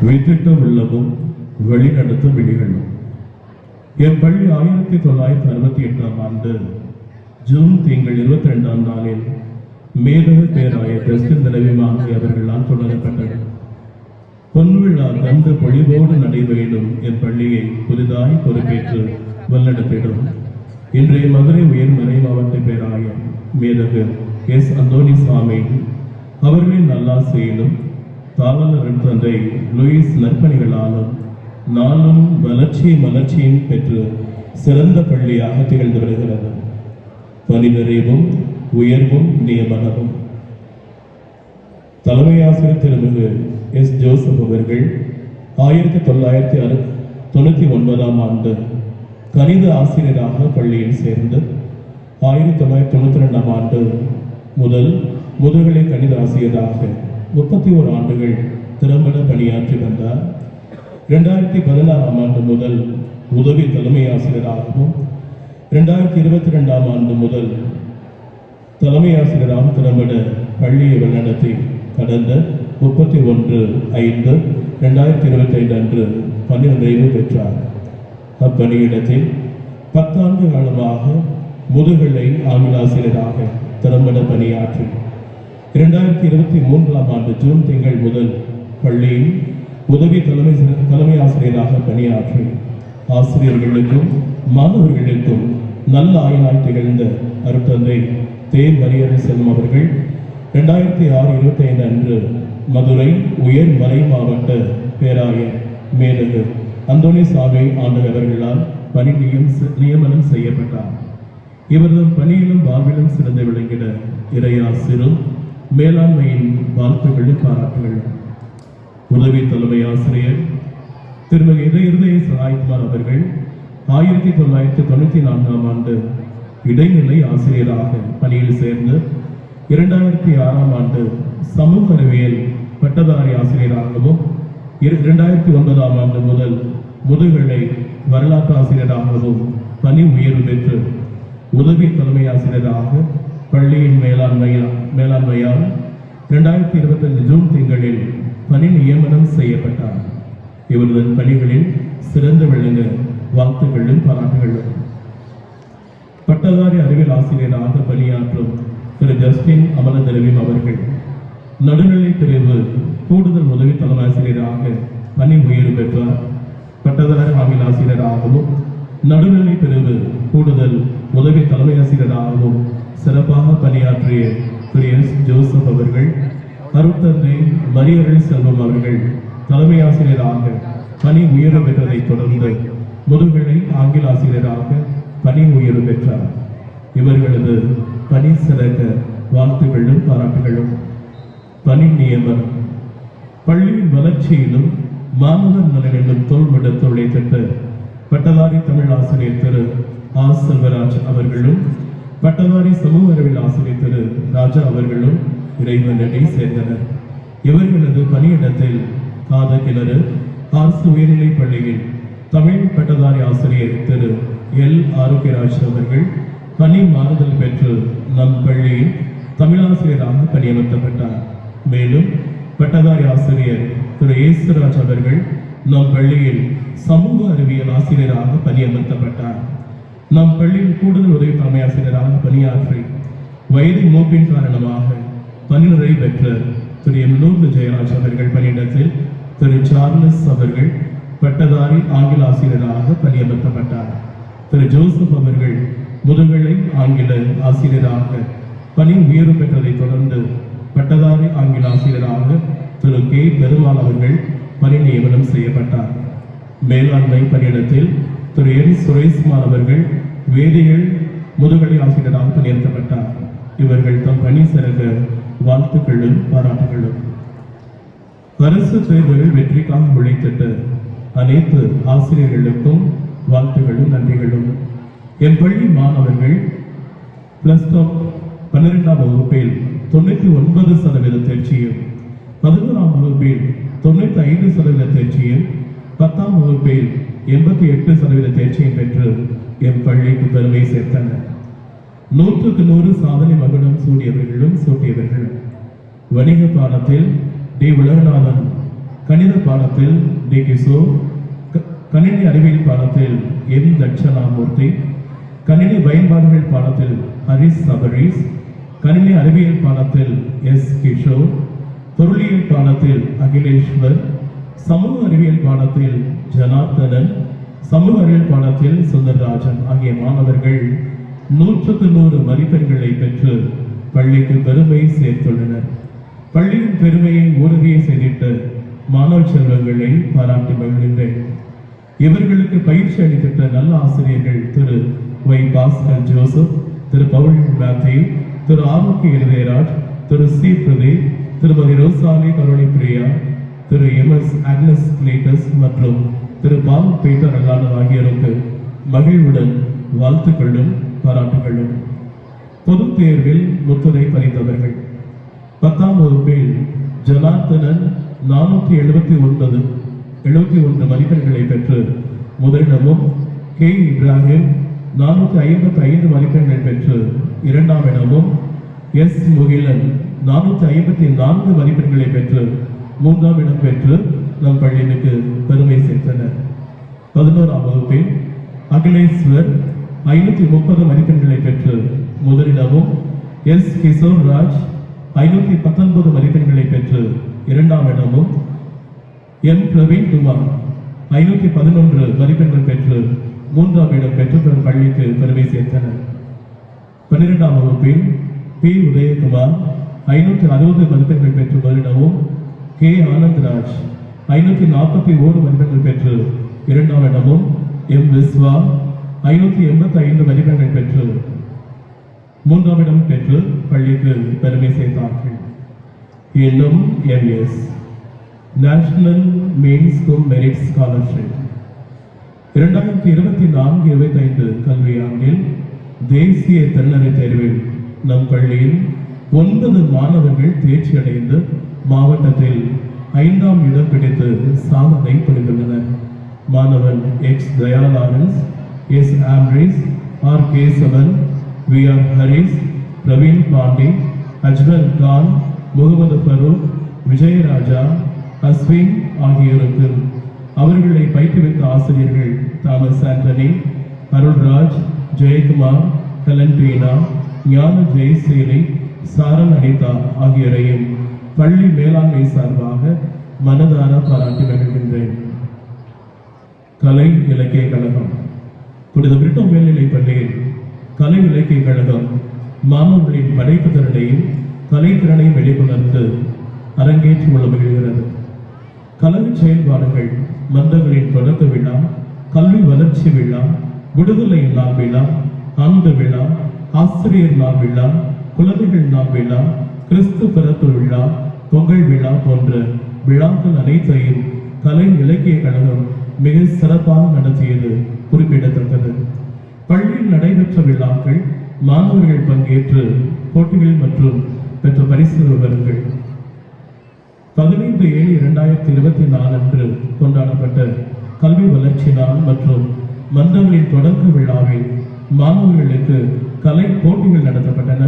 வித்திட்ட உள்ளதும் வெளிநடத்தும் விழிகளும். என் பள்ளி 1968 ஆண்டு ஜூன் திங்கள் 22 நாளில் மேதக பேராயர் கிறிஸ்டின் தலைவி மாணவி அவர்களால் தொடங்கப்பட்டது. பொன்விழா கண்டு பொழிவோடு நடைபெறும் என் பள்ளியை புதிதாய் பொறுப்பேற்று வழிநடத்திடும் இன்றைய மதுரை உயர்மறை மாவட்ட பேராயர் மேதகு எஸ். அந்தோணிசாமி அவர்களின் நல்லாசையிலும் தாவலர் தந்தை லூயிஸ் நற்பணிகளாலும் நாளும் மலர்ச்சியும் பெற்று சிறந்த பள்ளியாக திகழ்ந்து வருகிறது. பணி நிறைவும் உயர்வும் நியமனமும். தலைமை ஆசிரியர் திருமிகு எஸ். ஜோசப் அவர்கள் 1999 ஆண்டு கணித ஆசிரியராக பள்ளியில் சேர்ந்து 1992 ஆண்டு முதல் முதுகலை கணித ஆசிரியராக 31 ஆண்டுகள் திறம்பட பணியாற்றி வந்தார். 2016 ஆண்டு முதல் உதவி தலைமை ஆசிரியராகவும் 2022 ஆண்டு முதல் தலைமை ஆசிரியராகவும் திறம்பட பள்ளியை வழிநடத்தி கடந்த 31/5/2025 அன்று பணி நிறைவு பெற்றார். அப்பணியிடத்தில் 10 ஆண்டு காலமாக முதுகலை ஆங்கில ஆசிரியராக திறம்பட பணியாற்றி 2023 ஆண்டு ஜூன் திங்கள் முதல் பள்ளியின் உதவி தலைமை ஆசிரியராக பணியாற்றி ஆசிரியர்களுக்கும் மாணவர்களுக்கும் நல்ல ஆயனாய் திகழ்ந்த அருட்தந்தை தேர் மரியரசு செல்வம் அவர்கள் 2006-25 அன்று மதுரை உயர்மறை மாவட்ட பேராயர் மேதகு அந்தோணிசாமி அவர்களால் பணி நியமனம் செய்யப்பட்டார். இவரது பணியிலும் வாழ்விலும் சிறந்து விளங்கிட இறையாசிரும் மேலாண்மையின் வாழ்த்துகளும் பாராட்டுகளும். உதவி தலைமை ஆசிரியர் திருமதி இருதய சகாய்குமார் அவர்கள் 1994 ஆண்டு இடைநிலை ஆசிரியராக பணியில் சேர்ந்து 2006 ஆண்டு சமூக அறிவியல் பட்டதாரி ஆசிரியராகவும் 2009 ஆண்டு முதல் முதுகலை வரலாற்று ஆசிரியராகவும் பணி உயர்வு பெற்று உதவி தலைமை ஆசிரியராக பள்ளியின் மேலாண்மையால் 2025 ஜூன் திங்களில் பணி நியமனம் செய்யப்பட்டார். இவரது பணிகளில் சிறந்து விளங்க வாழ்த்துக்களும் பாராட்டுகளும். பட்டதாரி அறிவியல் ஆசிரியராக பணியாற்றும் திரு ஜஸ்டின் அமலதரவின் அவர்கள் நடுநிலை பிரிவு கூடுதல் உதவி தலைமை ஆசிரியராக பணி உயர்வு பெற்றார். பட்டதாரி ஆங்கில ஆசிரியராகவும் நடுநிலை பிரிவு கூடுதல் உதவி தலைமை ஆசிரியராகவும் சிறப்பாக பணியாற்றிய திரு எஸ். ஜோசப் அவர்கள் அருட்தந்தை மரியரசு செல்வம் அவர்கள் தலைமை ஆசிரியராக பணி உயர்வு பெற்றதை தொடர்ந்து முதுகலை ஆங்கில ஆசிரியராக பணி உயர்வு பெற்றார். இவர்களது பணி சிறக்க வாழ்த்துகளும் பாராட்டுகளும். பணி நியமனம். பள்ளியின் வளர்ச்சியிலும் மாணவர் நலனிலும் தோள்விடத் உழைத்திட்ட பட்டதாரி தமிழ் ஆசிரியர் திரு ஆர். செல்வராஜ் அவர்களும் பட்டதாரி சமூக அறிவியல் ஆசிரியர் திரு ராஜா அவர்களும் இறைவனடி சேர்ந்தனர். இவர்களது பணியிடத்தில் காதகிணறு அரசு உயர்நிலைப் பள்ளியில் தமிழ் பட்டதாரி ஆசிரியர் திரு எல். ஆரோக்கியராஜ் அவர்கள் பணி மாறுதல் பெற்று நம் பள்ளியில் தமிழாசிரியராக பணியமர்த்தப்பட்டார். மேலும் பட்டதாரி ஆசிரியர் திரு ஏசுராஜ் அவர்கள் நம் பள்ளியில் சமூக அறிவியல் ஆசிரியராக பணியமர்த்தப்பட்டார். நம் பள்ளியில் கூடுதல் உதவி தலைமை ஆசிரியராக பணியாற்றி வயது மூப்பின் காரணமாக பணி நிறைவு பெற்ற திரு எம். ஜெயராஜ் அவர்கள் பணியிடத்தில் திரு சார்லஸ் அவர்கள் பட்டதாரி ஆங்கில ஆசிரியராக பணியமர்த்தப்பட்டார். திரு ஜோசப் அவர்கள் முதுகலை ஆங்கில ஆசிரியராக பணி உயர்வு பெற்றதை தொடர்ந்து பட்டதாரி ஆங்கில ஆசிரியராக திரு கே. பெருமாள் அவர்கள் பணி நியமனம் செய்யப்பட்டார். மேலாண்மை பணியிடத்தில் திரு என். சுரேஷ்குமார் அவர்கள் வேதியியல் முதுகலை ஆசிரியராக பணியமர்த்தப்பட்டார். இவர்கள் தம் பணி சிறக்க வாழ்த்துக்களும் பாராட்டுகளும். அரசு தேர்வுகள் வெற்றிக்காக உழைத்திட்ட அனைத்து ஆசிரியர்களுக்கும் வாழ்த்துகளும் நன்றிகளும். என் பள்ளி மாணவர்கள் +2 12ஆம் வகுப்பில் 99% தேர்ச்சியும் 11ஆம் வகுப்பில் 95% தேர்ச்சியும் 10ஆம் வகுப்பில் 88% தேர்ச்சியும் பெற்று என் பள்ளிக்கு பெருமை சேர்த்தனர். 100க்கு 100 சாதனை மகுடம் சூட்டியவர்களும் வணிக பாடத்தில் டி உலகநாதன், கணித பாடத்தில் டி கிஷோர், கணினி அறிவியல் பாடத்தில் எம் தட்சணாமூர்த்தி, கணினி பயன்பாடுகள் பாடத்தில் ஹரிஸ் சபரீஸ், கணினி அறிவியல் பாடத்தில் எஸ் கிஷோர், பொருளியல் பாடத்தில் அகிலேஸ்வர், சமூக அறிவியல் பாடத்தில் ஜனார்த்தனன், சமூக அறிவியல் பாடத்தில் சுந்தரராஜன் ஆகிய மாணவர்கள் 100க்கு 100 மதிப்பெண்களை பெற்று பள்ளிக்கு பெருமை சேர்த்துள்ளனர். பள்ளியின் பெருமையை ஊரறிய செய்திட்ட மாணவ செல்வங்களை பாராட்டி மகிழ்கின்றேன். இவர்களுக்கு பயிற்சி அளித்திட்ட நல்ல ஆசிரியர்கள் திரு ஒய் பாஸ்கர் ஜோசப், திரு பவுல் மேத்யூ, திரு ஆரோக்கிய இருதயராஜ், திரு சி பிரதீப், திருமதி ரோசாலி கரோலி பிரியா, திரு எம் எஸ் ஆக்னஸ் கிளேட்டஸ் மற்றும் திரு பால் பீட்டர் அல்லான ஆகியோருக்கு மகிழ்வுடன் வாழ்த்துக்களும் பாராட்டுகளும். பொதுத் தேர்வில் முத்துரை பறித்தவர்கள்: 10ஆம் வகுப்பில் ஜனார்த்தனன் 471 மதிப்பெண்களை பெற்று முதலிடமும், கே இப்ராஹிம் 455 மதிப்பெண்கள் பெற்று இரண்டாம் இடமும், எஸ் முகிலன் 454 மதிப்பெண்களை பெற்று மூன்றாம் இடம் பெற்று நம் பள்ளிக்கு பெருமை சேர்த்தனர். 11ஆம் வகுப்பில் அகிலேஸ்வர் 530 மதிப்பெண்களை பெற்று முதலிடமும், எஸ் கிஷோர் ராஜ் 519 மதிப்பெண்களை பெற்று இரண்டாம் இடமும், எம் பிரவீன் குமார் 511 மதிப்பெண்கள் பெற்று மூன்றாம் இடம் பெற்று தன் பள்ளிக்கு பெருமை சேர்த்தனர். 12ஆம் வகுப்பில் பி உதயகுமார் 560 மதிப்பெண்கள் பெற்று முதலிடமும், கே ஆனந்த்ராஜ் 541 மதிப்பெண்கள் பெற்று இரண்டாம் இடமும், எம் விஸ்வா 585 மதிப்பெண்கள் பெற்று மூன்றாம் இடம் பெற்று பள்ளிக்கு பெருமை சேர்த்தார்கள். இன்னும் MS national main school merit scholarship 2024-25 கல்வியாண்டில் தேசிய திறனறி தேர்வில் நம் பள்ளியில் 9 மாணவர்கள் தேர்ச்சி அடைந்து மாவட்டத்தில் 5ஆம் இடம் பிடித்து சாதனை புரிந்துள்ளனர். மாணவன் X Daya Lawrence, S Amris, R Kesavan, V R Haris, Praveen Pandey, Ajmal Khan, Mohammed Farooq, Vijayaraja, Ashwin ஆகியோருக்கு அவர்களை பயிற்றுவித்த ஆசிரியர்கள் தாமஸ் ஆண்டனி, அருள்ராஜ், ஜெயக்குமார், கலன்ட்ரீனா, ஞான ஜெயசேரி, சாரன் அனிதா ஆகியோரையும் பள்ளி மேலாண்மை சார்பாக மனதார பாராட்டி மகிழ்கின்றேன். கலை இலக்கிய கழகம் புனித பிரிட்டோ மேல்நிலைப் பள்ளியில் கலை இலக்கிய கழகம் மாணவர்களின் படைப்பு திறனையும் கலைத்திறனையும் வெளிக்கொணர்ந்து அரங்கேற்றி உள்ள மகிழ்கிறது. கலவை செயல்பாடுகள் மன்றங்களின் தொடக்க விழா, கல்வி வளர்ச்சி விழா, விடுதலை நாள் விழா, ஆண்டு விழா, ஆசிரியர் நாள் விழா, குழந்தைகள் நாள் விழா, கிறிஸ்து பிறப்பு விழா, பொங்கல் விழா போன்ற விழாக்கள் அனைத்தையும் கலை இலக்கிய கழகம் மிக சிறப்பாக நடத்தியது குறிப்பிடத்தக்கது. பள்ளியில் நடைபெற்ற விழாக்கள், மாணவர்கள் பங்கேற்று போட்டிகள் மற்றும் பெற்ற பரிசு விவரங்கள். 15/7/2024 அன்று கொண்டாடப்பட்ட கல்வி வளர்ச்சி நாள் மற்றும் மன்றங்களின் தொடக்க விழாவில் மாணவர்களுக்கு கலை போட்டிகள் நடத்தப்பட்டன.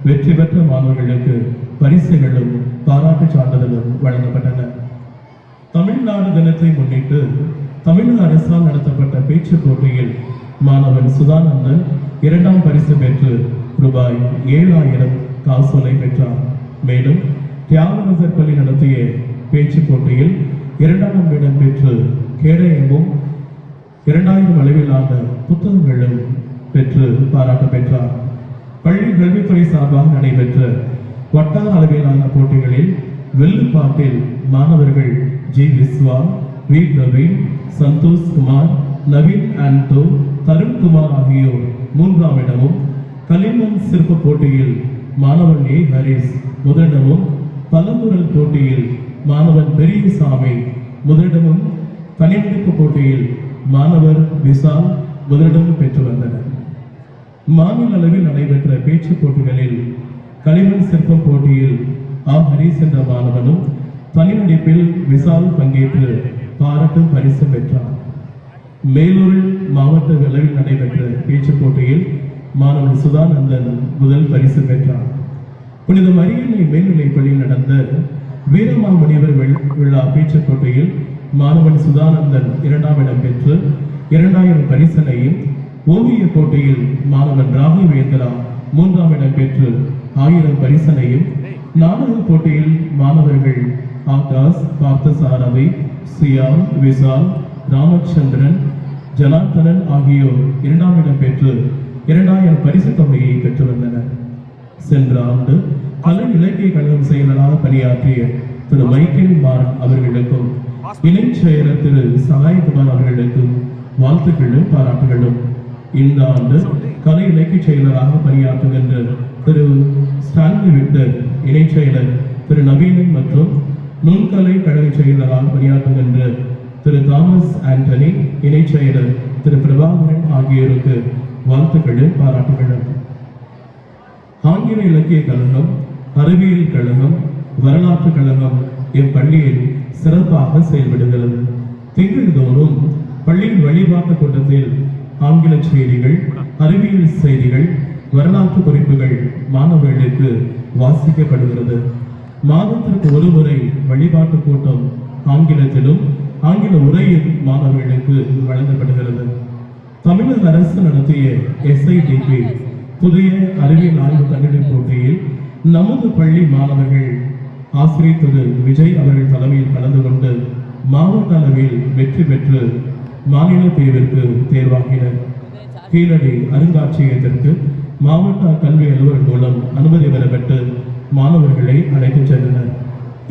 வெற்றி பெற்ற மாணவர்களுக்கு பரிசுகளும் பாராட்டு சான்றிதழும் வழங்கப்பட்டன. தமிழ்நாடு தினத்தை முன்னிட்டு தமிழக அரசால் நடத்தப்பட்ட பேச்சு போட்டியில் மாணவன் சுதானந்தன் 2ஆம் பரிசு பெற்று ரூபாய் 7000 காசோலை பெற்றார். மேலும் தியாகராஜர் பள்ளி நடத்திய பேச்சு போட்டியில் 2ஆம் இடம் பெற்று கேடயமும் 2000 அளவிலான புத்தகங்களும் பெற்று பாராட்டு பெற்றார். பள்ளி கல்வித்துறை சார்பாக நடைபெற்ற வட்டார அளவிலான போட்டிகளில் வெள்ளுப்பாட்டில் மாணவர்கள் ஜி விஸ்வா, வி பிரவீன், சந்தோஷ் குமார், நவீன் ஆண்டோ, தருண்குமார் ஆகியோர் 3ஆம் இடமும், களிமண் சிற்ப போட்டியில் மாணவன் ஏ ஹரிஸ் முதலிடமும், பலமுரல் போட்டியில் மாணவன் பெரியசாமி முதலிடமும், கணினிப்பு போட்டியில் மாணவர் விசால் முதலிடமும் பெற்று வந்தனர். மாநில அளவில் நடைபெற்ற பேச்சு போட்டிகளில் களிமண் சிற்பம் போட்டியில் ஆர் ஹரிஸ் என்ற மாணவனும், தனிநடிப்பில் விசால் பங்கேற்று பாராட்டு பரிசு பெற்றார். மேலூரில் மாவட்ட அளவில் நடைபெற்ற பேச்சு போட்டியில் மாணவன் சுதானந்தன் முதல் பரிசு பெற்றார். புனித மரியன்னை மேல்நிலைப் பள்ளியில் நடந்த வீரமாமுனிவர் விழா பேச்சுப் போட்டியில் மாணவன் சுதானந்தன் 2ஆம் இடம் பெற்று 2000 பரிசனையும், ஓவிய போட்டியில் மாணவன் ராகவேந்திரா 3ஆம் இடம் பெற்று 1000 பரிசனையும், நாடக போட்டியில் மாணவர்கள் ஆகாஷ், பார்த்தசாரதி, சியாம், விசால், ராமச்சந்திரன், ஜனார்த்தனன் ஆகியோர் 2ஆம் இடம் பெற்று 2000 பரிசு தொகையை பெற்று வந்தனர். சென்ற ஆண்டு கலை இலக்கிய கழகம் செயலராக பணியாற்றிய திரு மைக்கேல் மாறன் அவர்களுக்கும் இணைச் செயலர் திரு சகாயகுமார் அவர்களுக்கும் வாழ்த்துக்களும் பாராட்டுகளும், இந்த ஆண்டு கலை இலக்கிய செயலராக பணியாற்றுகின்ற திரு ஸ்டான்லி விக்டர், இணைச் செயலர் திரு நவீனன் மற்றும் நுண்கலை கழக செயலராக பணியாற்றுகின்ற திரு தாமஸ் ஆண்டனி, இணைச் செயலர் திரு பிரபாகரன் ஆகியோருக்கு வாழ்த்துக்களும் பாராட்டுகளும். ஆங்கில இலக்கிய கழகம், அறிவியல் கழகம், வரலாற்று கழகம் இப்பள்ளியில் சிறப்பாக செயல்படுகிறது. திங்கள்தோறும் பள்ளியின் வழிபாட்டு கூட்டத்தில் ஆங்கில செய்திகள், அறிவியல் செய்திகள், வரலாற்று குறிப்புகள் மாணவர்களுக்கு வாசிக்கப்படுகிறது. மாதத்திற்கு ஒருமுறை வழிபாட்டு கூட்டம் ஆங்கிலத்திலும் ஆங்கில உரையும் மாணவர்களுக்கு வழங்கப்படுகிறது. தமிழக அரசு நடத்திய SIDP புதிய அறிவியல் ஆய்வு கண்டுபிடிப்பு போட்டியில் நமது பள்ளி மாணவர்கள் ஆசிரியர் திரு விஜய் அவர்கள் தலைமையில் கலந்து கொண்டு மாவட்ட அளவில் வெற்றி பெற்று மாநில பிரிவிற்கு தேர்வாகினர். கீழடி அருங்காட்சியகத்திற்கு மாவட்ட கல்வி அலுவலர் மூலம் அனுமதி பெறப்பட்டு மாணவர்களை அழைத்துச் சென்றனர்.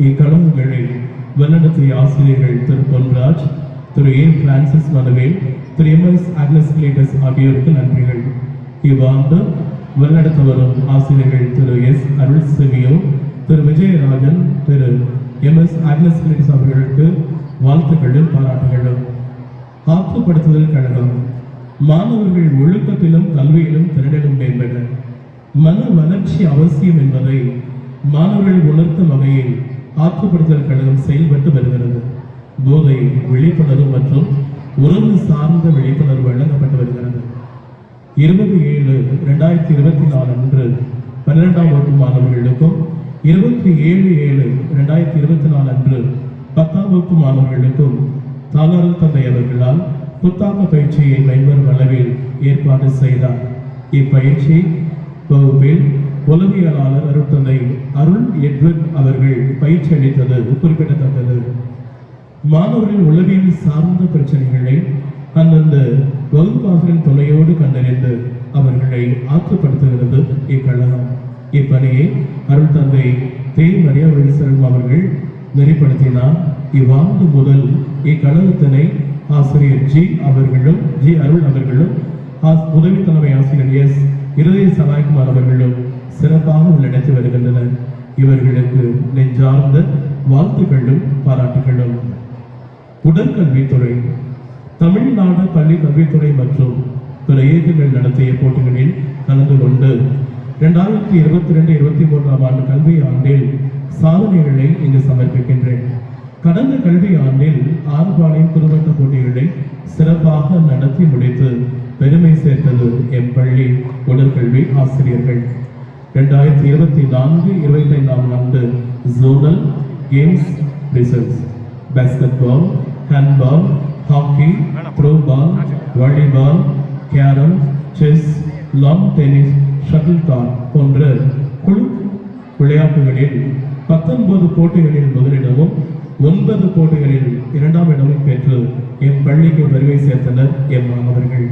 இக்கழகங்களை வழிநடத்திய ஆசிரியர்கள் Thiru Ponraj, Thiru A. Francis Manavel, Thiru MS Agnes Cletus ஆகியோருக்கு நன்றிகள். இவ்வாண்டு வழிநடத்த வரும் ஆசிரியர்கள் Thiru S. Arul Semio, Thiru Vijayarajan, Thiru MS Agnes Cletus அவர்களுக்கு வாழ்த்துக்களும் பாராட்டுகளும். ஆற்றுப்படுத்துதல் கழகம் மாணவர்கள் ஒழுக்கத்திலும் கல்வியிலும் திறனிலும் மேம்பட மன வளர்ச்சி அவசியம் என்பதை மாணவர்கள் உணர்த்தும் வகையில் ஆற்றுப்படுத்தல் கழகம் செயல்பட்டு வருகிறது. போதை விழிப்புணர்வு மற்றும் உறவு சார்ந்த விழிப்புணர்வு வழங்கப்பட்டு வருகிறது. 20/7/2024 அன்று 12ஆம் வகுப்பு மாணவர்களுக்கும் 27/7/2024 அன்று 10ஆம் வகுப்பு மாணவர்களுக்கும் தாளாளர் தந்தை அவர்களால் புத்தாக்க பயிற்சியை பயன்பெறும் அளவில் ஏற்பாடு செய்தார். இப்பயிற்சி வகுப்பில் உளவியலாளர் அருட்தந்தை அருள் எட்வர்ட் அவர்கள் பயிற்சி அளித்தது குறிப்பிடத்தக்கது. மாணவர்கள் உளவியல் சார்ந்த பிரச்சனைகளை அந்தந்த வகுப்பாசிரியர் துணையோடு கண்டறிந்து அவர்களை ஆற்றுப்படுத்துகிறது இக்கழகம். இப்பணியை அருள் தந்தை மரியா செல்வம் அவர்கள் நெறிப்படுத்தினார். இவ்வாண்டு முதல் இக்கழகத்தினை ஆசிரியர் ஜி அருள் அவர்களும் உதவி தலைமை ஆசிரியர் S. இருதய சகாயகுமார் அவர்களும் சிறப்பாக நடத்தி வருகின்றனர். இவர்களுக்கு நெஞ்சார்ந்த வாழ்த்துக்களும் பாராட்டுகளும். உடற்கல்வித்துறை தமிழ்நாடு பள்ளி கல்வித்துறை மற்றும் பிற இயக்கங்கள் நடத்திய போட்டிகளில் கலந்து கொண்டு 2022-23 ஆண்டு கல்வி ஆண்டில் சாதனைகளை இங்கு சமர்ப்பிக்கின்றேன். கடந்த கல்வி ஆண்டில் 6 பாலின் குறுவட்ட போட்டிகளை சிறப்பாக நடத்தி முடித்து பெருமை சேர்த்தது எம் பள்ளி உடற்கல்வி ஆசிரியர்கள். 2024-25 ஆண்டு zonal games results basketball, handball, hockey, throwball, volleyball, carrom, chess, lawn tennis, shuttlecock போன்ற குழு விளையாட்டுகளில் 19 போட்டிகளில் முதலிடமும் 9 போட்டிகளில் 2ஆம் இடமும் பெற்று எம் பள்ளிக்கு பெருமை சேர்த்தனர் எம் மாணவர்கள்.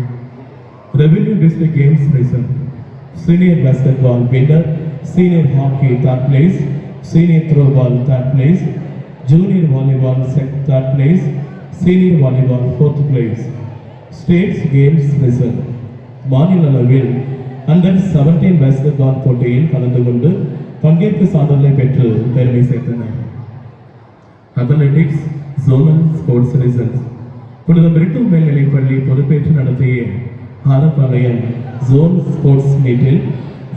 Revenue district games result senior basketball winner, senior hockey 3rd place, senior throwball 3rd place, junior volleyball 3rd place, senior volleyball 4th place. States games result மாநில அளவில் அண்டர் 17 பாஸ்கெட்பால் போட்டியில் கலந்து கொண்டு பங்கேற்பு சான்றிதழை பெற்று பெருமை சேர்த்தனர். அத்லெட்டிக்ஸ் ஜோனல் ஸ்போர்ட்ஸ் ரிசல்ட் புனித பிரிட்டோ மேல்நிலைப் பள்ளி பொறுப்பேற்று நடத்திய ஆரப்பாளையம் ஜோன் ஸ்போர்ட்ஸ் மீட்டில்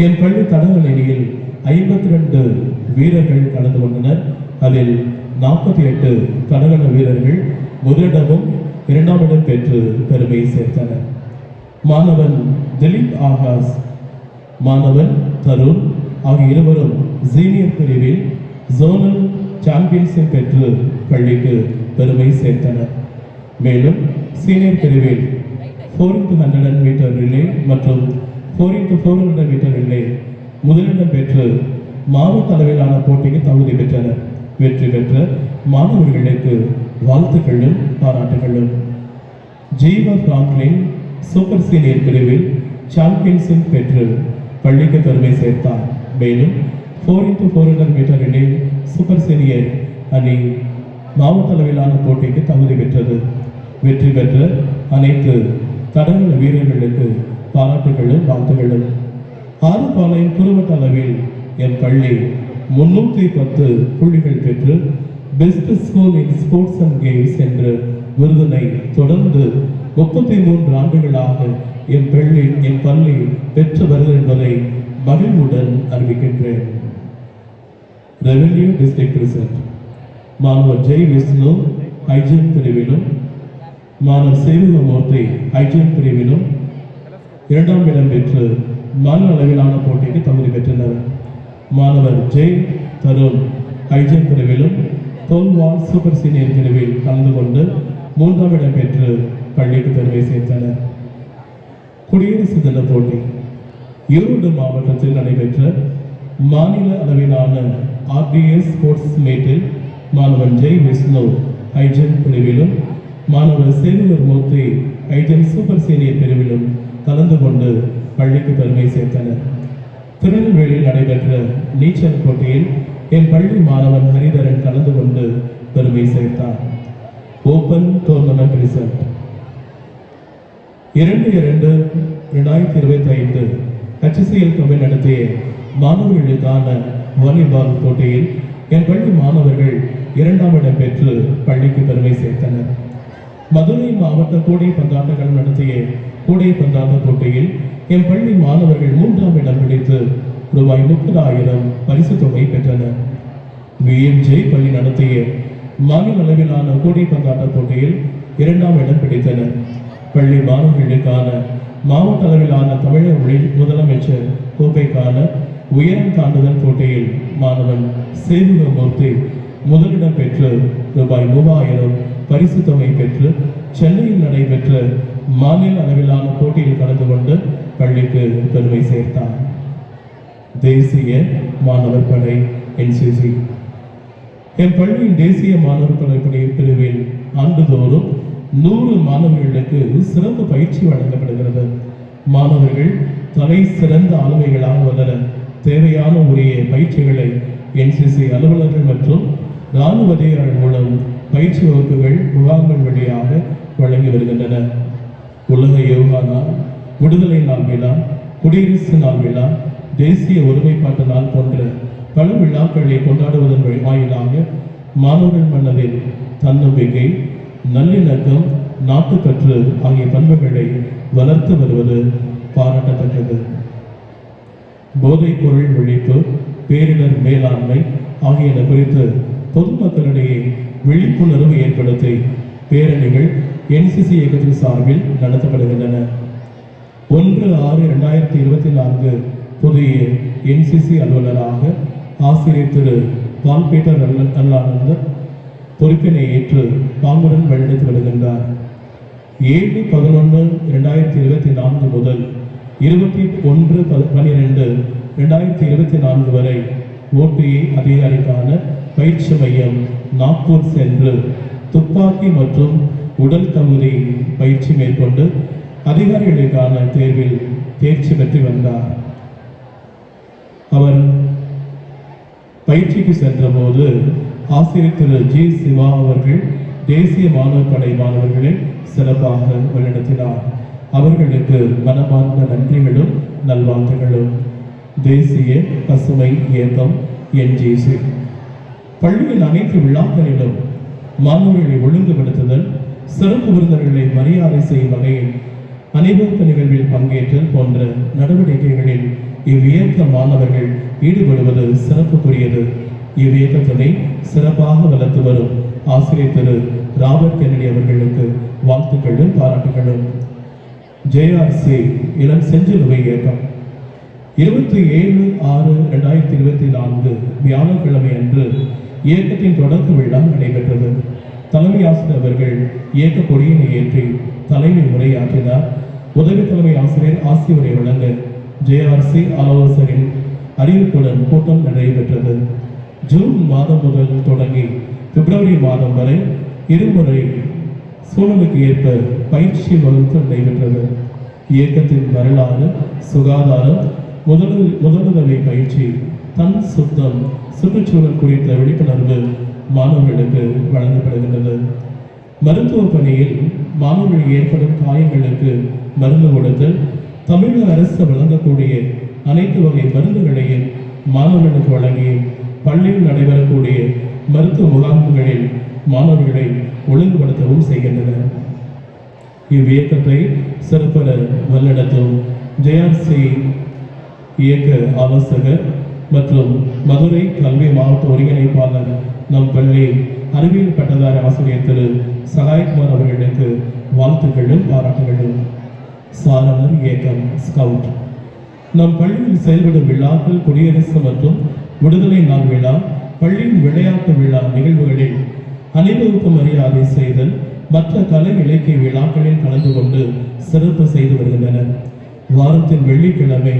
என் பள்ளி தடகள அணியில் 52 வீரர்கள் கலந்து கொண்டனர். அதில் 48 தடகள வீரர்கள் முதலிடமும் 2ஆம் இடம் பெற்று பெருமை சேர்த்தனர். மாணவன் திலீப் ஆகாஷ், மாணவன் தருண் ஆகிய இருவரும் சீனியர் பிரிவில் ஜோனல் சாம்பியன்ஷிப் பெற்று பள்ளிக்கு பெருமை சேர்த்தனர். மேலும் சீனியர் பிரிவில் 4x100 மீட்டர் ரிலே மற்றும் 4x400 மீட்டர் ரிலே முதலிடம் பெற்று மாவட்ட அளவிலான போட்டிக்கு தகுதி பெற்றனர். வெற்றி பெற்ற மாணவர்களுக்கு வாழ்த்துக்களும் பாராட்டுகளும். ஜீவா பிராங்க்லின் சூப்பர் சீனியர் பிரிவில் சாம்பியன்ஷிப் பெற்று பள்ளிக்கு பெருமை சேர்த்தார். மேலும் 4x400 metre relay super senior அணி மாவட்ட அளவிலான போட்டிக்கு தகுதி பெற்றது. வெற்றி பெற்ற அனைத்து தடகள வீரர்களுக்கு பாராட்டுகளும் வாழ்த்துகளும். ஆறுபாளையம் குறுவட்ட அளவில் என் பள்ளி 310 புள்ளிகள் பெற்று best school in sports and games என்ற விருதினை தொடர்ந்து 33 ஆண்டுகளாக என் பள்ளி பெற்று வருகிறது என்பதை மகிழ்வுடன் அறிவிக்கின்றேன். Revenue district result. மாணவர் ஜெய் விஷ்ணு ஹைஜீன் பிரிவிலும், மாணவர் சேவிகமூர்த்தி ஹைஜீன் பிரிவிலும் 2ஆம் இடம் பெற்று மாநில அளவிலான போட்டிக்கு தகுதி பெற்றனர். மாணவர் ஜெய் தருண் ஹைஜீன் பிரிவிலும் தோல்வால் சூப்பர் சீனியர் பிரிவில் கலந்து கொண்டு 3ஆம் இடம் பெற்று பள்ளிக்கு பெருமை சேர்த்தனர். குடியரசு தின போட்டி. ஈரோடு மாவட்டத்தில் நடைபெற்ற மாநில அளவிலான RDS ஸ்போர்ட்ஸ் மீட்டில் மாணவன் ஜெய் விஷ்ணு ஹைஜீன் பிரிவிலும், மாணவர் சேவிகர் மூர்த்தி ஹைஜீன் சூப்பர் சீனியர் பிரிவிலும் கலந்து கொண்டு பள்ளிக்கு பெருமை சேர்த்தனர். திருநெல்வேலியில் நடைபெற்ற நீச்சல் போட்டியில் என் பள்ளி மாணவன் ஹரிதரன் கலந்து கொண்டு பெருமை சேர்த்தார். Open tournament result. 2/2/2025 HCL company நடத்திய மாணவர்களுக்கான வாலிபால் போட்டியில் என் பள்ளி மாணவர்கள் 2ஆம் இடம் பெற்று பள்ளிக்கு பெருமை சேர்த்தனர். மதுரை மாவட்ட கூடை பந்தாட்டங்கள் நடத்திய கூடை பந்தாட்ட போட்டியில் என் பள்ளி மாணவர்கள் 3ஆம் இடம் பிடித்து ரூபாய் 30,000 பரிசு தொகை பெற்றனர். VMJ பள்ளி நடத்திய மாநில அளவிலான கூடை பந்தாட்ட போட்டியில் 2ஆம் இடம் பிடித்தனர். பள்ளி மாணவர்களுக்கான மாவட்ட அளவிலான தமிழக முதலமைச்சர் கோப்பைக்கான உயரம் தாண்டுதல் போட்டியில் மாணவன் சேவிகமூர்த்தி முதலிடம் பெற்று ரூபாய் 3000 பரிசு தொகை பெற்று சென்னையில் நடைபெற்ற மாநில அளவிலான போட்டியில் கலந்து கொண்டு பள்ளிக்கு பெருமை சேர்த்தார். தேசிய மாணவர் படை NCC. என் பள்ளியின் தேசிய மாணவர் படை பிரிவில் ஆண்டுதோறும் 100 மாணவர்களுக்கு சிறப்பு பயிற்சி வழங்கப்படுகிறது. மாணவர்கள் தலை சிறந்த ஆளுமைகளாக வளர தேவையான உரிய பயிற்சிகளை NCC அலுவலர்கள் மற்றும் இராணுவ அதிகாரிகள் மூலம் பயிற்சி வகுப்புகள் முகாம்கள் வழியாக வழங்கி வருகின்றன. உலக யோகா நாள், விடுதலை நாள் விழா, குடியரசு நாள் விழா, தேசிய ஒருமைப்பாட்டு நாள் போன்ற பல விழாக்களை கொண்டாடுவதன் வாயிலாக மாணவர்கள் மனதில் தன்னம்பிக்கை, நல்லிணக்கம், நாட்டுப்பற்று ஆகிய பண்புகளை வளர்த்து வருவது பாராட்டத்தக்கது. போதைப் பொருள் ஒழிப்பு, பேரிடர் மேலாண்மை ஆகியன குறித்து பொதுமக்களிடையே விழிப்புணர்வு ஏற்படுத்தி பேரணிகள் NCC இயக்கத்தின் சார்பில் நடத்தப்படுகின்றன. 1/6/2024 புதிய NCC அலுவலராக ஆசிரியர் திரு பால் பீட்டர் அல்லானந்தர் பொறுப்பினை ஏற்று பாங்குடன் வழிநடத்தி வருகின்றார். 7/11/2024 முதல் 21/12/2024 வரை OTA அதிகாரிக்கான பயிற்சி மையம் நாக்பூர் சென்று துப்பாக்கி மற்றும் உடல் தகுதி பயிற்சி மேற்கொண்டு அதிகாரிகளுக்கான தேர்வில் தேர்ச்சி பெற்று வந்தார். அவர் பயிற்சிக்கு சென்ற போது ஆசிரியர் திரு G. சிவா அவர்கள் தேசிய மாணவர் படை மாணவர்களை சிறப்பாக வழிநடத்தினார். அவர்களுக்கு மனமார்ந்த நன்றிகளும் நல்வாழ்த்துகளும். தேசிய பசுமை இயக்கம் NGC. பள்ளியின் அனைத்து விழாக்களிலும் மாணவர்களை ஒழுங்குபடுத்துதல், சிறப்பு விருந்தினர்களை மரியாதை செய்யும் வகையில் அணிவகுப்பு நிகழ்வில் பங்கேற்றல் போன்ற நடவடிக்கைகளில் இவ்வியக்க மாணவர்கள் ஈடுபடுவது சிறப்புக்குரியது. இவ்வியக்கத்தினை சிறப்பாக வளர்த்து வரும் ஆசிரியர் திரு ராபர்ட் கென்னடி அவர்களுக்கு வாழ்த்துக்களும் பாராட்டுகளும். ஜேஆர்சி இளம் செஞ்சிலுவை இயக்கம் 27/6/2024 வியாழக்கிழமை அன்று இயக்கத்தின் தொடக்க விழா நடைபெற்றது. தலைமை ஆசிரியர் அவர்கள் இயக்க கொடியினை ஏற்றி தலைமை உரையாற்றினார். உதவி தலைமை ஆசிரியர் ஆசியுரை வழங்க ஜேஆர்சி ஆலோசகரின் அறிவிப்புடன் கூட்டம் நடைபெற்றது. ஜூன் மாதம் முதல் தொடங்கி பிப்ரவரி மாதம் வரை இருமுறை சூழலுக்கு ஏற்ப பயிற்சி வகுப்பு நடைபெற்றது. இயக்கத்தின் வரலாறு, சுகாதாரம், முதலுதவி பயிற்சி, தன் சுத்தம், சுற்றுச்சூழல் குறித்த விழிப்புணர்வு மாணவர்களுக்கு வழங்கப்படுகின்றது. மருத்துவ பணியில் மாணவர்கள் ஏற்படும் காயங்களுக்கு மருந்து கொடுத்தல், தமிழக அரசு வழங்கக்கூடிய அனைத்து வகை மருந்துகளையும் மாணவர்களுக்கு வழங்கி பள்ளியில் நடைபெறக்கூடிய மருத்துவ முகாம்களில் மாணவர்களை ஒழுங்குபடுத்தவும் செய்கின்றனர். இவ்வியக்கத்தை சிறப்பட வழிநடத்தும் ஜேஆர்சி இயக்க ஆலோசகர் மற்றும் மதுரை கல்வி மாவட்ட ஒருங்கிணைப்பாளர் நம் பள்ளி அறிவியல் பட்டதாரி ஆசிரியர் திரு சகாயகுமார் அவர்களுக்கு வாழ்த்துக்களும் பாராட்டுகளும். சாரணர் இயக்கம் ஸ்கவுட் நம் பள்ளியில் செயல்படும் விழாக்கள், குடியரசு மற்றும் விடுதலை நாள் விழா, பள்ளியின் விளையாட்டு விழா நிகழ்வுகளில் அணிவகுப்பு மரியாதை செய்தல், மற்ற கலை இலக்கிய விழாக்களில் கலந்து கொண்டு சிறப்பு செய்து வருகின்றனர். வாரத்தின் வெள்ளிக்கிழமை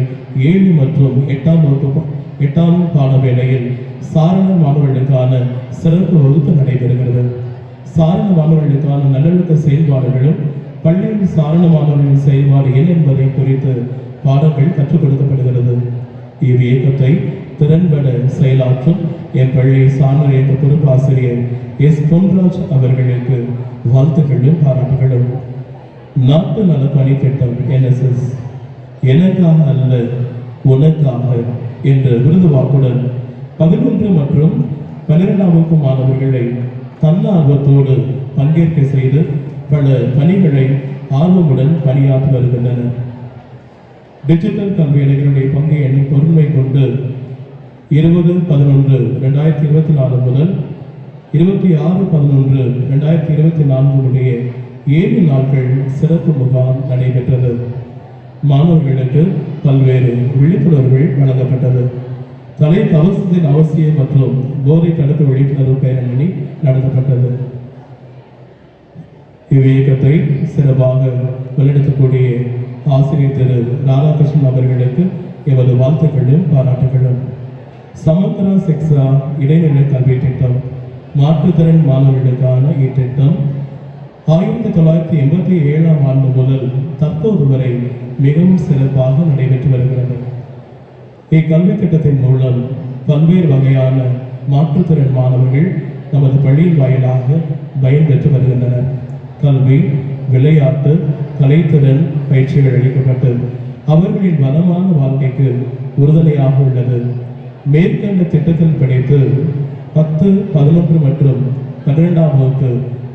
7 மற்றும் 8ஆம் பாட வேளையில் சாரண மாணவர்களுக்கான சிறப்பு வகுப்பு நடைபெறுகிறது. சாரண மாணவர்களுக்கான நல்லொழுக்க செயல்பாடுகளும் பள்ளியில் சாரண மாணவர்களின் செயல்பாடு என்ன என்பதை குறித்து பாடங்கள் கற்றுக் கொடுக்கப்படுகிறது. இவ்வியக்கத்தை திறன்பட செயலாற்றும் என் பள்ளி சாரணர் இயக்க பொறுப்பாசிரியர் எஸ் பொன்ராஜ் அவர்களுக்கு வாழ்த்துக்களும் பாராட்டுகளும். நாட்டு நல பணி திட்டம் NSS எனக்காக அல்ல உனக்காக என்ற விருது வாக்குடன் 11 மற்றும் 12ஆம் வகுப்பு மாணவர்களை தன்னார்வத்தோடு பங்கேற்க செய்து பல பணிகளை ஆர்வமுடன் பணியாற்றி வருகின்றனர். டிஜிட்டல் கல்வி இளைஞர்களுடைய பங்கு என்னும் பொறுமை கொண்டு 20/11/2024 முதல் 26/11/2024 உடைய 7 நாட்கள் சிறப்பு முகாம் நடைபெற்றது. மாணவர்களுக்கு பல்வேறு விழிப்புணர்வுகள் வழங்கப்பட்டது. தலை கவசத்தின் அவசியம் மற்றும் போதை தடுப்பு விழிப்புணர்வு பேரணி நடத்தப்பட்டது. இவ்வியக்கத்தை சிறப்பாக வழிநடத்தக்கூடிய ஆசிரியர் திரு ராதாகிருஷ்ணன் அவர்களுக்கு எமது வாழ்த்துக்களும் பாராட்டுகளும். சமத்ரா சிக்ஷா இடைநிலை கல்வி திட்டம் மாற்றுத்திறன் மாணவர்களுக்கான இத்திட்டம் 1987ஆம் ஆண்டு முதல் தற்போது வரை மிகவும் சிறப்பாக நடைபெற்று வருகிறது. இக்கல்வி திட்டத்தின் மூலம் பல்வேறு வகையான மாற்றுத்திறன் மாணவர்கள் நமது பள்ளியின் வாயிலாக பயன்பெற்று வருகின்றனர். கல்வி, விளையாட்டு, கலைத்திறன் பயிற்சிகள் அளிக்கப்பட்டு அவர்களின் வளமான வாழ்க்கைக்கு உறுதுணையாக உள்ளது. மேற்கண்ட திட்டத்தில் படித்து 10, 11 மற்றும் 12ஆம் வகுப்பு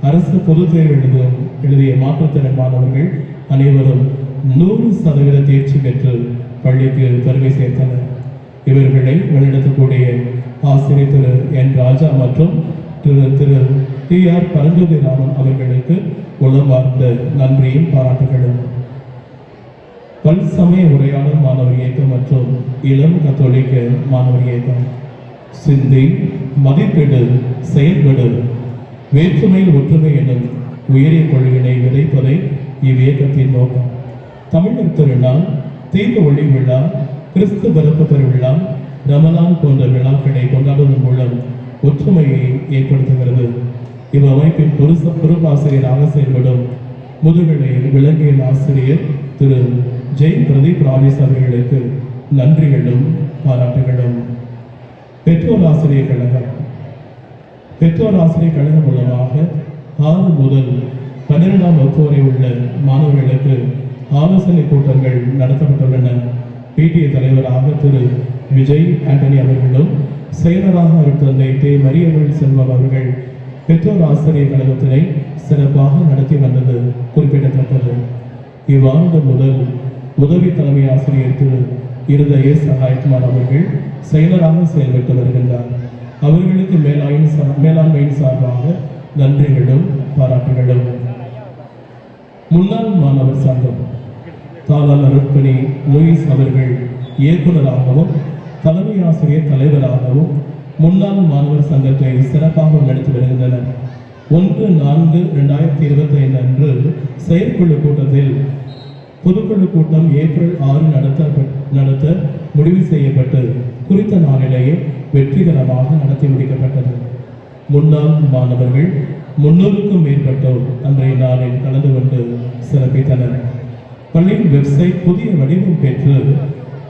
அரசு பொதுத் தேர்வு எழுதிய மாற்றுத்திறன் மாணவர்கள் அனைவரும் 100% தேர்ச்சி பெற்று பள்ளிக்கு பெருமை சேர்த்தனர். இவர்களை வழிநடத்தக்கூடிய ஆசிரியர் திரு என் ராஜா மற்றும் திரு TR பரஞ்சோதி ராமன் அவர்களுக்கு உளமார்ந்த நன்றியும் பாராட்டுகளும். பல்சமய உரையாடல் மாணவர் இயக்கம் மற்றும் இளம் கத்தோலிக்க மாணவர் இயக்கம் சிந்தி, மதிப்பீடு, செயல்படு, வேற்றுமையில் ஒற்றுமை எனும் உயரிய கொள்கையினை விதைப்பதை இவ்வியக்கத்தின் நோக்கம். தமிழர் திருநாள், தீப ஒளி விழா, கிறிஸ்து பிறப்பு பெருவிழா, ரமலான் போன்ற விழாக்களை கொண்டாடுவதன் மூலம் ஒற்றுமையை ஏற்படுத்துகிறது. இவ்வமைப்பின் பொறுப்பாசிரியராக செயல்படும் முதுகலை விலங்கியல் ஆசிரியர் திரு ஜெய் பிரதீப் ராஜேஷ் அவர்களுக்கு நன்றிகளும் பாராட்டுகளும். பெற்றோர் ஆசிரியர் கழகம் மூலமாக 6 முதல் 12ஆம் வகுப்பு வரை உள்ள மாணவர்களுக்கு ஆலோசனை கூட்டங்கள் நடத்தப்பட்டுள்ளன. PTA தலைவராக திரு விஜய் ஆண்டனி அவர்களும் செயலராக தந்தை தே மரியவள் செல்வம் அவர்கள் பெற்றோர் ஆசிரியர் கழகத்தினை சிறப்பாக நடத்தி வந்தது குறிப்பிடத்தக்கது. இவ்வாண்டு முதல் உதவி தலைமை ஆசிரியர் திரு இருதய சகாயகுமார் அவர்கள் செயலராக செயல்பட்டு வருகின்றார். அவர்களுக்கு மேலாண்மையின் சார்பாக நன்றிகளும் பாராட்டுகளும். முன்னாள் மாணவர் சங்கம் தாளாளர் அருட்பணி லூயிஸ் அவர்கள் இயக்குநராகவும் தலைமை ஆசிரியர் தலைவராகவும் முன்னாள் மாணவர் சங்கத்தை சிறப்பாக நடத்தி வருகின்றனர். 1/4/2025 அன்று செயற்குழு கூட்டத்தில் பொதுக்குழு கூட்டம் ஏப்ரல் 6 நடத்த முடிவு செய்யப்பட்டு குறித்த நாளிலேயே வெற்றிகரமாக நடத்தி முடிக்கப்பட்டது. முன்னாள் மாணவர்கள் 300க்கும் மேற்பட்டோர் அன்றைய நாளில் கலந்து கொண்டு சிறப்பித்தனர். பள்ளியின் வெப்சைட் புதிய வடிவம் பெற்று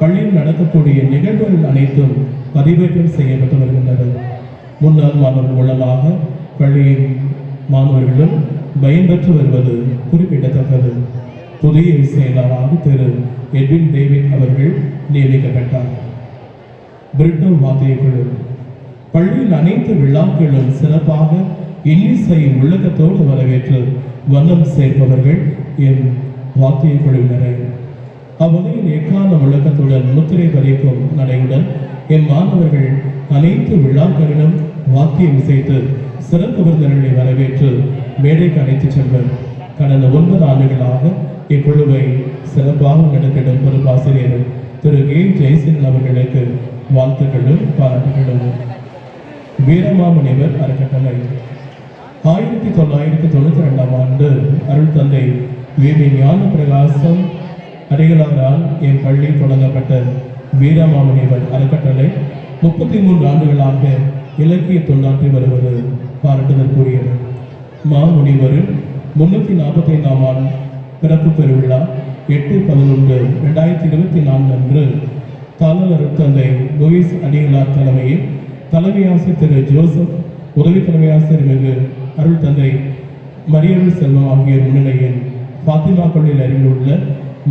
பள்ளியில் நடக்கக்கூடிய நிகழ்வுகள் அனைத்தும் பதிவேற்றம் செய்யப்பட்டு வருகின்றது. முன்னாள் மாணவர்கள் மூலமாக பள்ளியின் மாணவர்களும் பயன்பெற்று வருவது குறிப்பிடத்தக்கது. புதிய செயலாளராக திரு எட்வின் டேவிட் அவர்கள் நியமிக்கப்பட்டார். பிரிட்டோ வாத்திய குழு பள்ளியின் அனைத்து விழாக்களும் சிறப்பாக இன்னிசை முழக்கத்தோடு வரவேற்று வண்ணம் சேர்ப்பவர்கள் என் வாத்திய குழுவினரை. அவ்வகையில் எக்கால முழக்கத்துடன் முத்திரை பதிக்கும் நடையுடன் என் மாணவர்கள் அனைத்து விழாக்களிலும் வாத்தியம் இசைத்து சிறப்பு விருந்தினர்களை வரவேற்று மேடைக்கு அழைத்துச் செல்வர். கடந்த 9 ஆண்டுகளாக இக்குழுவை சிறப்பாக நடத்திடும் பொறுப்பாசிரியர் திரு கே ஜெயசீலன் அவர்களுக்கு வாழ்த்துக்களும் பாராட்டுகளும். வீரமாமுனிவர் அறக்கட்டளை 1992 ஆண்டு அருள் தந்தை வி.வி. ஞான பிரகாசம் அடிகளாரால் என் பள்ளி தொடங்கப்பட்ட வீரமாமுனிவர் அறக்கட்டளை 33 ஆண்டுகளாக இலக்கிய தொண்டாற்றி வருவது பாராட்டுதற்குரியது. மாமுனிவரின் 345ஆம் ஆண்டு பிறப்பு பெருவிழா 8/11/2024 அன்று தாளாளர் தந்தை லூயிஸ் அடிகளார் தலைமையில் தலைமையாசிரியர் திரு ஜோசப், உதவி தலைமையாசிரியர் மிகு அருள் தந்தை மரியல் செல்வம் ஆகியோர் முன்னிலையில் பாத்திமா பள்ளியில் அருகில் உள்ள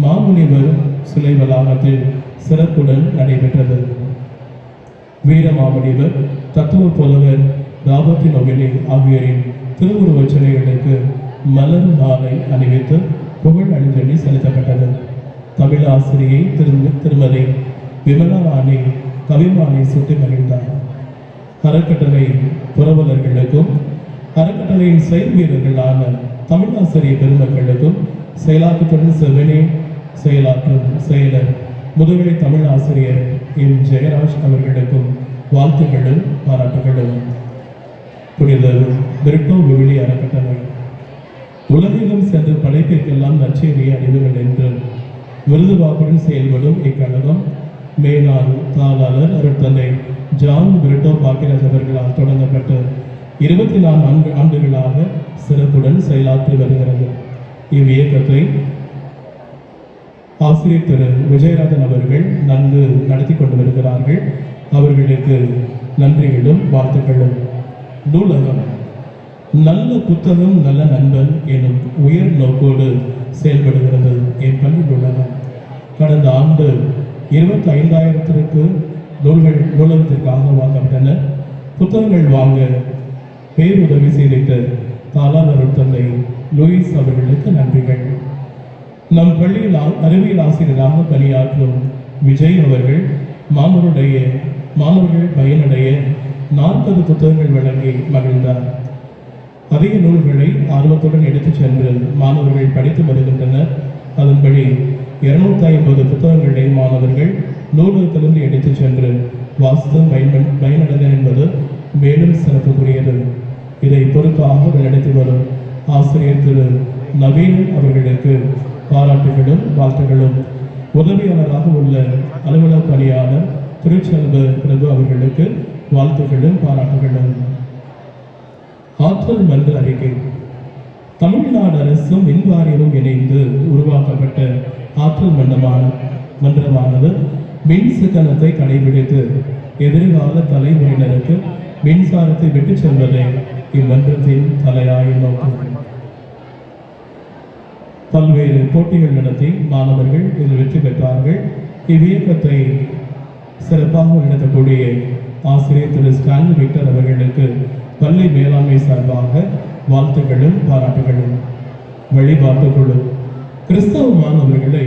மாமுனிவர் சிலை வளாகத்தில் சிறப்புடன் நடைபெற்றது. வீரமாமுனிவர், தத்துவ புலவர் ராபர்ட் நொபெலி ஆகியோரின் திருவுருவச் சிலைகளுக்கு மலர் மாலை அணிவித்து புகழ் அணிந்தொழி செலுத்தப்பட்டது. தமிழ் ஆசிரியை திருமதி விமலா ராணி கவிமானை சுட்டி மகிழ்ந்தார். அறக்கட்டளை புரவலர்களுக்கும் அறக்கட்டளையின் செயல் வீரர்களான தமிழ் ஆசிரிய பெருமக்களுக்கும் செயலாக்கத்துடன் செவ்வனே செயலாற்றும் செயலர் முதுகலை தமிழ் ஆசிரியர் எம் ஜெயராஜ் அவர்களுக்கும் வாழ்த்துக்களும் பாராட்டுகளும். புனித பிரிட்டோ விவிலி அறக்கட்டளை உலகிலும் சென்று படைப்பிற்கெல்லாம் நற்செய்தியை அறிவுகள் என்று விருதுவாக்குடன் செயல்படும் இக்கழகம் மேலாள் தாளாளர் அருட்தந்தை ஜான் பிரிட்டோ பாக்கிராஜ் அவர்களால் தொடங்கப்பட்டு 24 ஆண்டுகளாக சிறப்புடன் செயலாற்றி வருகிறது. இவ்வியக்கத்தை ஆசிரியர் திரு விஜயராஜன் அவர்கள் நன்கு நடத்தி கொண்டு வருகிறார்கள். அவர்களுக்கு நன்றிகளும் வாழ்த்துக்களும். நூலகம் நல்ல புத்தகம் நல்ல நண்பன் எனும் உயர் நோக்கோடு செயல்படுகிறது என் பள்ளி நூலகம். கடந்த ஆண்டு 25,000 நூல்கள் நூலகத்திற்காக வாங்கப்பட்டன. புத்தகங்கள் வாங்க பேருதவி செய்திட்ட தாளாளர் தந்தை லூயிஸ் அவர்களுக்கு நன்றிகள். நம் பள்ளியில் அறிவியல் ஆசிரியராக பணியாற்றும் விஜய் அவர்கள் மாணவர்கள் பயனடைய 40 புத்தகங்கள் வழங்கி மகிழ்ந்தார். அதிக நூல்களை ஆர்வத்துடன் எடுத்துச் சென்று மாணவர்கள் படித்து வருகின்றனர். அதன்படி 250 புத்தகங்களை மாணவர்கள் நூலகத்திலிருந்து எடுத்துச் சென்று வாசித்து பயனடைந்தனர் என்பது மேலும் சிறப்புக்குரியது. இதை பொறுப்பாக நடத்தி வரும் ஆசிரியர் திரு நவீன் அவர்களுக்கு பாராட்டுகளும் வாழ்த்துகளும். உதவியாளராக உள்ள அலுவலக பணியாளர் திருச்செல்வ பிரபு அவர்களுக்கு வாழ்த்துக்களும் பாராட்டுகளும். ஆற்றல் மன்ற அறிக்கை தமிழ்நாடு அரசும் மின்வாரியமும் இணைந்து உருவாக்கப்பட்ட ஆற்றல் மன்றமானது மின் சிக்கனத்தை கடைபிடித்து எதிர்கால தலைமுறையினருக்கு மின்சாரத்தை விட்டுச் செல்வதே இம்மன்றத்தின் தலையாய நோக்கம். பல்வேறு போட்டிகள் நடத்தி மாணவர்கள் இதில் வெற்றி பெற்றார்கள். இவ்வியக்கத்தை சிறப்பாக நடத்தக்கூடிய ஆசிரியர் திரு ஸ்டாலின் விக்டர் அவர்களுக்கு பள்ளி மேலாண்மை சார்பாக வாழ்த்துக்களும் பாராட்டுகளும். வழிபாட்டு குழு கிறிஸ்தவ மாணவர்களை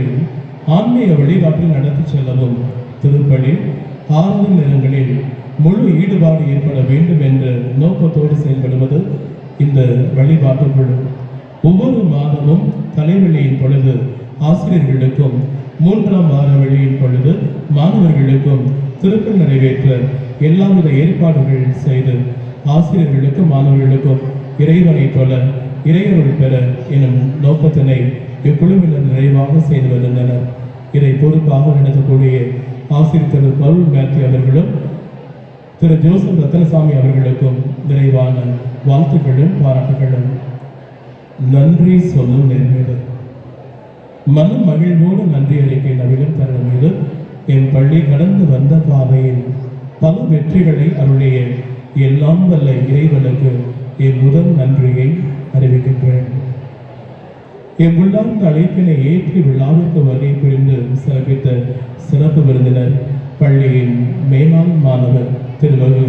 ஆன்மீக வழிபாட்டில் நடத்தி செல்லவும் திருப்பலி ஆறுதல் நேரங்களில் முழு ஈடுபாடு ஏற்பட வேண்டும் என்ற நோக்கத்தோடு செயல்படுவது இந்த வழிபாட்டு குழு. ஒவ்வொரு மாதமும் தலைவலியின் பொழுது ஆசிரியர்களுக்கும் 3ஆம் வார வெளியின் பொழுது மாணவர்களுக்கும் திருப்பல் நிறைவேற்ற எல்லாவித ஏற்பாடுகள் செய்து ஆசிரியர்களுக்கும் மாணவர்களுக்கும் இறைவனை போல இறையருள் பெற எனும் நோக்கத்தினை இக்குழுவினர் நிறைவாக செய்து வருகின்றனர். இதை பொறுப்பாக நடத்தக்கூடிய ஆசிரியர் திரு பவுல் மேத்யூ அவர்களும் திரு ஜோசப் ரத்னசாமி அவர்களுக்கும் நிறைவான வாழ்த்துக்களும் பாராட்டுகளும். நன்றி சொல்லும் நேர்மீது மன மகிழ்வோடு நன்றி அறிக்கை நவிலும் தருணம் மீது என் பள்ளி கடந்து வந்த பாதையில் பல வெற்றிகளை அருளிய எல்லாம் வல்ல இறைவனுக்கு என் முதல் நன்றியை அறிவிக்கின்றேன். என் உள்ளார்ந்த அழைப்பினை ஏற்றி விழாவிற்கு வகை புரிந்து சிறப்பித்த சிறப்பு விருந்தினர் பள்ளியின் மேலாண் மாணவர் திருமகு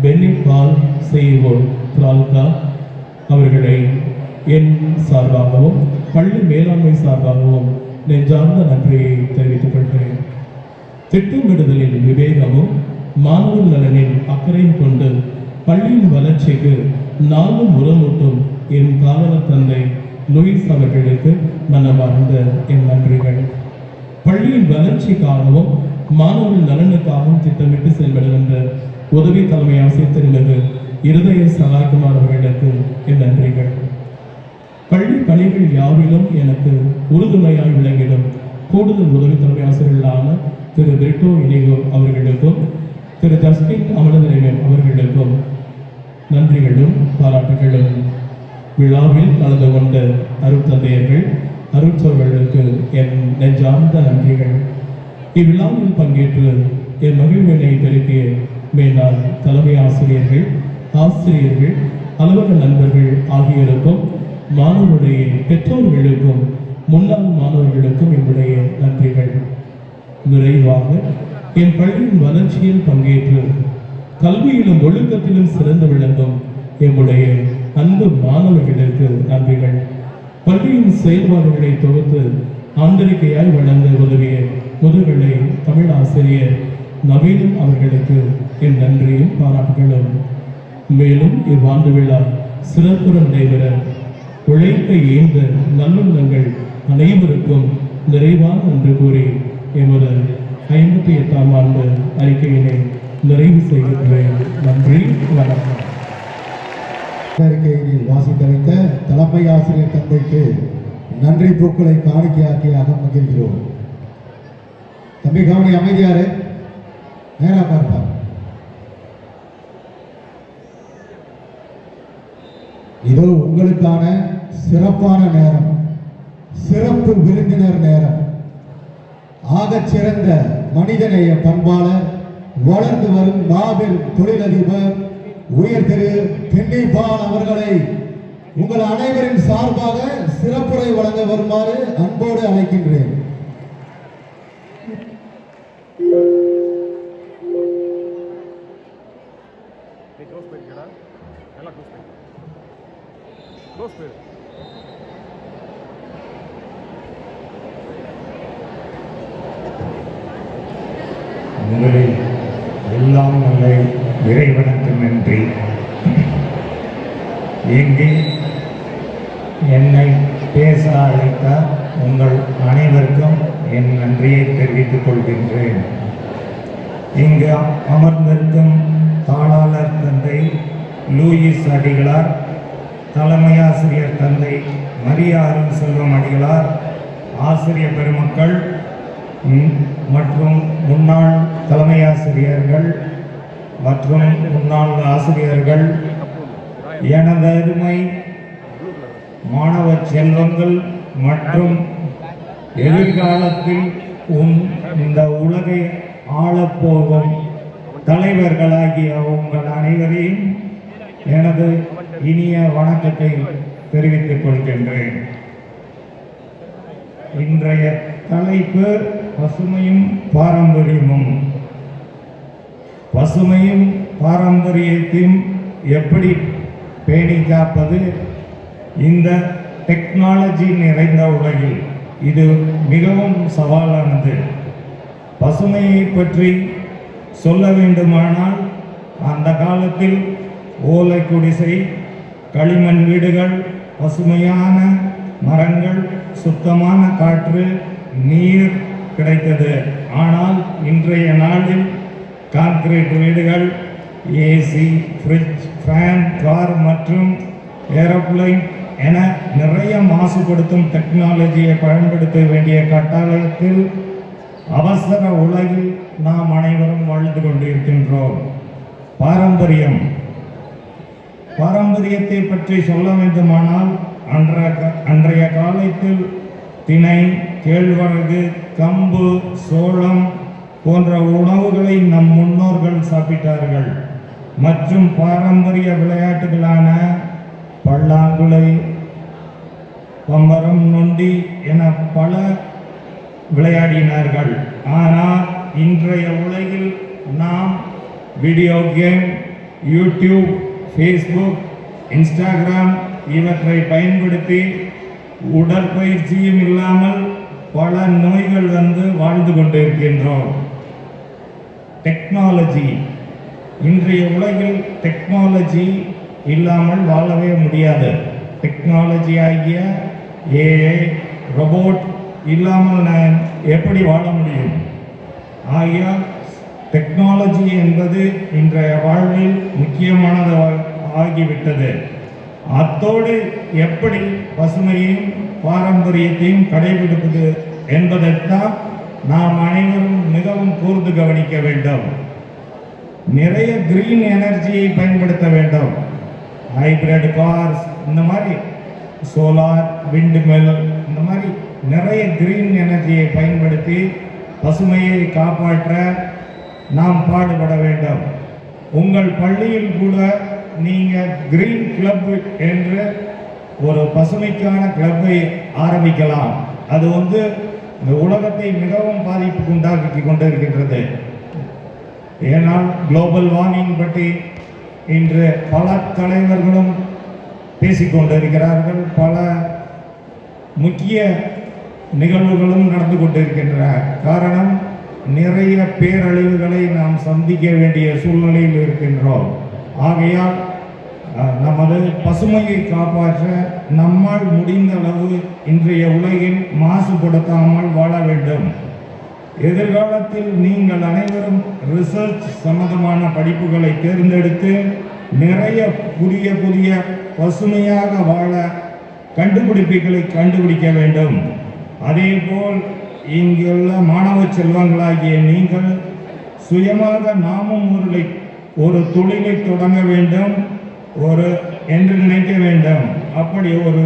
பென்னி பால் செய்வோ பிரால்கா அவர்களை என் சார்பாகவும் பள்ளி மேலாண்மை சார்பாகவும் நெஞ்சார்ந்த நன்றியை தெரிவித்துக் கொள்கிறேன். திட்டமிடுதலில் விவேகமும் மாணவர் நலனில் அக்கறையும் கொண்டு பள்ளியின் வளர்ச்சிக்கு நாளும் உரமூட்டும் என் காவல தந்தை லூயிஸ் அவர்களுக்கு மனமார்ந்த என் நன்றிகள். பள்ளியின் வளர்ச்சிக்காகவும் மாணவர்கள் நலனுக்காகவும் திட்டமிட்டு செயல்படுகின்ற உதவி தலைமை ஆசிரியர் திருமதி இருதய சகாய்குமார் அவர்களுக்கு என் நன்றிகள். பள்ளி பணிகள் யாவிலும் எனக்கு உறுதுணையாய் விளங்கிடும் கூடுதல் உதவி தலைமை ஆசிரியர்களான திரு பிரிட்டோ இனிகோ அவர்களுக்கும் திரு ஜஸ்டின் அமலநிலையம் அவர்களுக்கும் நன்றிகளும் பாராட்டுகளும். விழாவில் கலந்து கொண்ட அருட்தந்தையர்கள் அருட்சோர்களுக்கு என் நெஞ்சார்ந்த நன்றிகள். இவ்விழாவில் பங்கேற்று என் மகிழ்வினை பெருக்கிய மேலாள் தலைமை ஆசிரியர்கள், ஆசிரியர்கள், அலுவலக நண்பர்கள் ஆகியோருக்கும் மாணவருடைய பெற்றோர்களுக்கும் முன்னாள் மாணவர்களுக்கும் என்னுடைய நன்றிகள். நிறைவாக என் பள்ளியின் வளர்ச்சியில் பங்கேற்று கல்வியிலும் ஒழுக்கத்திலும் சிறந்து விளங்கும் என்னுடைய அன்பு மாணவர்களுக்கு நன்றிகள். பள்ளியின் செயல்பாடுகளை தொகுத்து ஆண்டறிக்கையாய் வழங்க உதவிய முதுகலை தமிழ் ஆசிரியர் நவீனம் அவர்களுக்கு என் நன்றியும் பாராட்டுகளும். மேலும் இவ்வாண்டு விழா சிறப்புடன் நடைபெற உழைக்க இயன்ற நல்லுள்ளங்கள் அனைவருக்கும் நிறைவான நன்றி கூறி எமது 58ஆம் ஆண்டு அறிக்கையினை நிறைவு செய்கின்றேன். நன்றி, வணக்கம். அறிக்கையினை வாசித்தளித்த தலைமை ஆசிரியர் தந்தைக்கு நன்றி பூக்களை காணிக்கையாக்கியாக மகிழ்கிறோம். தம்பி கவனி, அமைதியாரு, நேரா பார்ப்பார். இதோ உங்களுக்கான சிறப்பான நேரம், சிறப்பு விருந்தினர் நேரம். ஆகச் சிறந்த மனிதநேய பண்பாளர், வளர்ந்து வரும் மாபெரும் தொழிலதிபர் உயர் திரு பென்னி பால் அவர்களை உங்கள் அனைவரின் சார்பாக சிறப்புரை வழங்க வருமாறு அன்போடு அழைக்கின்றேன். முதலில் எல்லாம் நல்ல இறைவனுக்கு நன்றி. இங்கு என்னை பேச அழைத்த உங்கள் அனைவருக்கும் என் நன்றியை தெரிவித்துக் கொள்கின்றேன். இங்கு அமர்ந்திருக்கும் தாளாளர் தந்தை லூயிஸ் அடிகளார், தலைமை ஆசிரியர் தந்தை மரியா அருள் செல்வம் அடிகளார், ஆசிரியர் பெருமக்கள் மற்றும் முன்னாள் தலைமை ஆசிரியர்கள் மற்றும் முன்னாள் ஆசிரியர்கள், எனது அருமை மாணவ செல்வங்கள் மற்றும் எதிர்காலத்தில் இந்த உலகை ஆளப்போகும் தலைவர்களாகிய உங்கள் அனைவரையும் எனது இனிய வணக்கத்தை தெரிவித்துக் கொள்கின்றேன். இன்றைய தலைப்பு பசுமையும் பாரம்பரியமும். பசுமையும் பாரம்பரியத்தையும் எப்படி பேணி காப்பது? இந்த டெக்னாலஜி நிறைந்த உலகில் இது மிகவும் சவாலானது. பசுமையை பற்றி சொல்ல வேண்டுமானால், அந்த காலத்தில் ஓலை குடிசை, களிமண் வீடுகள், பசுமையான மரங்கள், சுத்தமான காற்று, நீர் கிடைத்தது. ஆனால் இன்றைய நாளில் கான்கிரீட் வீடுகள், ஏசி, ஃப்ரிட்ஜ், ஃபேன், கார் மற்றும் ஏரோப்ளைன் என நிறைய மாசுபடுத்தும் டெக்னாலஜியை பயன்படுத்த வேண்டிய கட்டாயத்தில் அவசர உலகில் நாம் அனைவரும் வாழ்ந்து கொண்டிருக்கின்றோம். பாரம்பரியத்தை பற்றி சொல்ல வேண்டுமானால் அன்றைய காலத்தில் திணை, கேழ்வரகு, கம்பு, சோளம் போன்ற உணவுகளை நம் முன்னோர்கள் சாப்பிட்டார்கள். மற்றும் பாரம்பரிய விளையாட்டுகளான பல்லாங்குழி, பம்பரம், நொண்டி என பல விளையாடினார்கள். ஆனால் இன்றைய உலகில் நாம் video game, YouTube, Facebook, Instagram இவற்றை பயன்படுத்தி உடற்பயிற்சியும் இல்லாமல் பல நோய்கள் வந்து வாழ்ந்து கொண்டிருக்கின்றோம். டெக்னாலஜி, இன்றைய உலகில் டெக்னாலஜி இல்லாமல் வாழவே முடியாது. டெக்னாலஜி ஆகிய ஏஐ, ரோபோட் இல்லாமல் நான் எப்படி வாழ முடியும்? ஆகையால் டெக்னாலஜி என்பது இன்றைய வாழ்வில் முக்கியமானது ஆகிவிட்டது. அத்தோடு எப்படி பசுமையையும் பாரம்பரியத்தையும் கடைபிடிப்பது என்பதைத்தான் நாம் அனைவரும் மிகவும் கூர்ந்து கவனிக்க வேண்டும். நிறைய கிரீன் எனர்ஜியை பயன்படுத்த வேண்டும். ஹைபிரிட் கார்ஸ், இந்த மாதிரி சோலார், விண்ட் மில், இந்த மாதிரி நிறைய கிரீன் எனர்ஜியை பயன்படுத்தி பசுமையை காப்பாற்ற நாம் பாடுபட வேண்டும். உங்கள் பள்ளியில் கூட நீங்கள் கிரீன் கிளப் என்று ஒரு பசுமைக்கான கிளப்பை ஆரம்பிக்கலாம். அது வந்து இந்த உலகத்தை மிகவும் பாதிப்புக்கு உண்டாக்கி கொண்டிருக்கின்றது. ஏனால் குளோபல் வார்மிங் பற்றி இன்று பல தலைவர்களும் பேசிக்கொண்டிருக்கிறார்கள். பல முக்கிய நிகழ்வுகளும் நடந்து கொண்டிருக்கின்றன. காரணம், நிறைய பேரழிவுகளை நாம் சந்திக்க வேண்டிய சூழ்நிலையில் இருக்கின்றோம். ஆகையால் நமது பசுமையை காப்பாற்ற நம்மால் முடிந்த அளவு இன்றைய உலகில் மாசுபடுத்தாமல் வாழ வேண்டும். எதிர்காலத்தில் நீங்கள் அனைவரும் ரிசர்ச் சம்பந்தமான படிப்புகளை தேர்ந்தெடுத்து நிறைய புதிய பசுமையாக வாழ கண்டுபிடிப்புகளை கண்டுபிடிக்க வேண்டும். அதேபோல் இங்குள்ள மாணவ செல்வங்களாகிய நீங்கள் சுயமாக நாமும் ஒரு தொழிலை தொடங்க வேண்டும் என்று நினைக்க வேண்டும். அப்படி ஒரு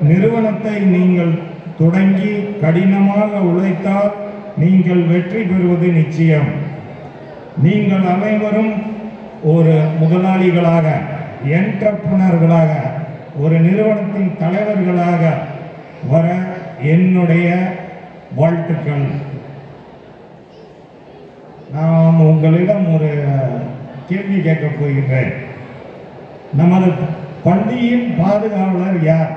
நிறுவனத்தை நீங்கள் தொடங்கி கடினமாக உழைத்தால் நீங்கள் வெற்றி பெறுவது நிச்சயம். நீங்கள் அனைவரும் ஒரு முதலாளிகளாக, என்டர்பிரனர்களாக, ஒரு நிறுவனத்தின் தலைவர்களாக வர என்னுடைய வாழ்த்துக்கள். நான் உங்களிடம் ஒரு கேள்வி கேட்கப் போகின்றேன். நமது பள்ளியின் பாதுகாவலர் யார்?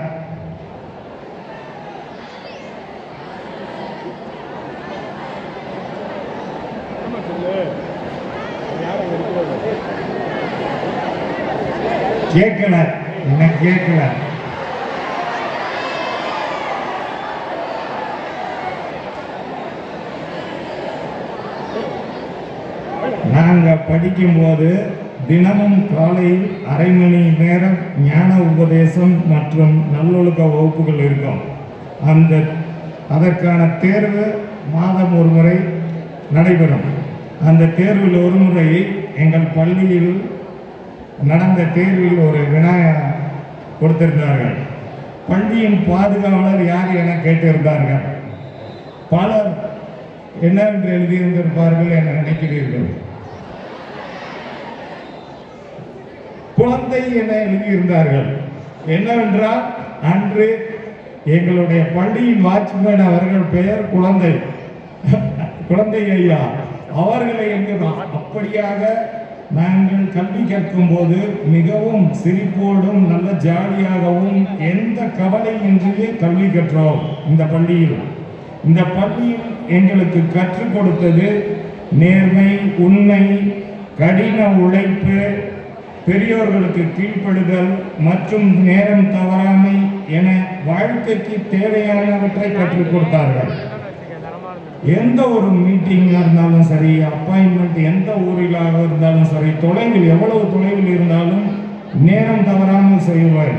கேட்கல, எனக்கு கேட்கல. நாங்க படிக்கும்போது தினமும் காலையில் அரை மணி நேரம் ஞான உபதேசம் மற்றும் நல்லொழுக்க வகுப்புகள் இருக்கும். அதற்கான தேர்வு மாதம் ஒரு முறை நடைபெறும். அந்த தேர்வில் ஒரு முறை எங்கள் பள்ளியில் நடந்த தேர்வில் ஒரு வினா கொடுத்திருந்தார்கள். பள்ளியின் பாதுகாவலர் யார் என கேட்டிருந்தார்கள். பலர் என்னவென்று எழுதியிருந்திருப்பார்கள் என நினைக்கிறீர்கள்? குழந்தை என எழுதியிருந்தார்கள். என்னவென்றால் அன்று எங்களுடைய பள்ளியின் வாட்ச்மேன் அவர்கள் பெயர் குழந்தை ஐயா அவர்களை என்கிறார். அப்படியாக நாங்கள் கல்வி கற்கும் போது மிகவும் சிரிப்போடும் நல்ல ஜாலியாகவும் எந்த கவலையின்றியே கல்வி கற்றோம். இந்த பள்ளியில் எங்களுக்கு கற்றுக் கொடுத்தது நேர்மை, உண்மை, கடின உழைப்பு, பெரியோர்களுக்கு கீழ்ப்படுதல் மற்றும் நேரம் தவறாமை என வாழ்க்கைக்கு தேவையானவற்றை கற்றுக் கொடுத்தார்கள். எந்த ஒரு மீட்டிங்காக இருந்தாலும் சரி, அப்பாயின்மெண்ட் எந்த ஊரிலாக இருந்தாலும் சரி, தொலைவில் எவ்வளவு தொலைவில் இருந்தாலும் நேரம் தவறாமல் செய்வார்.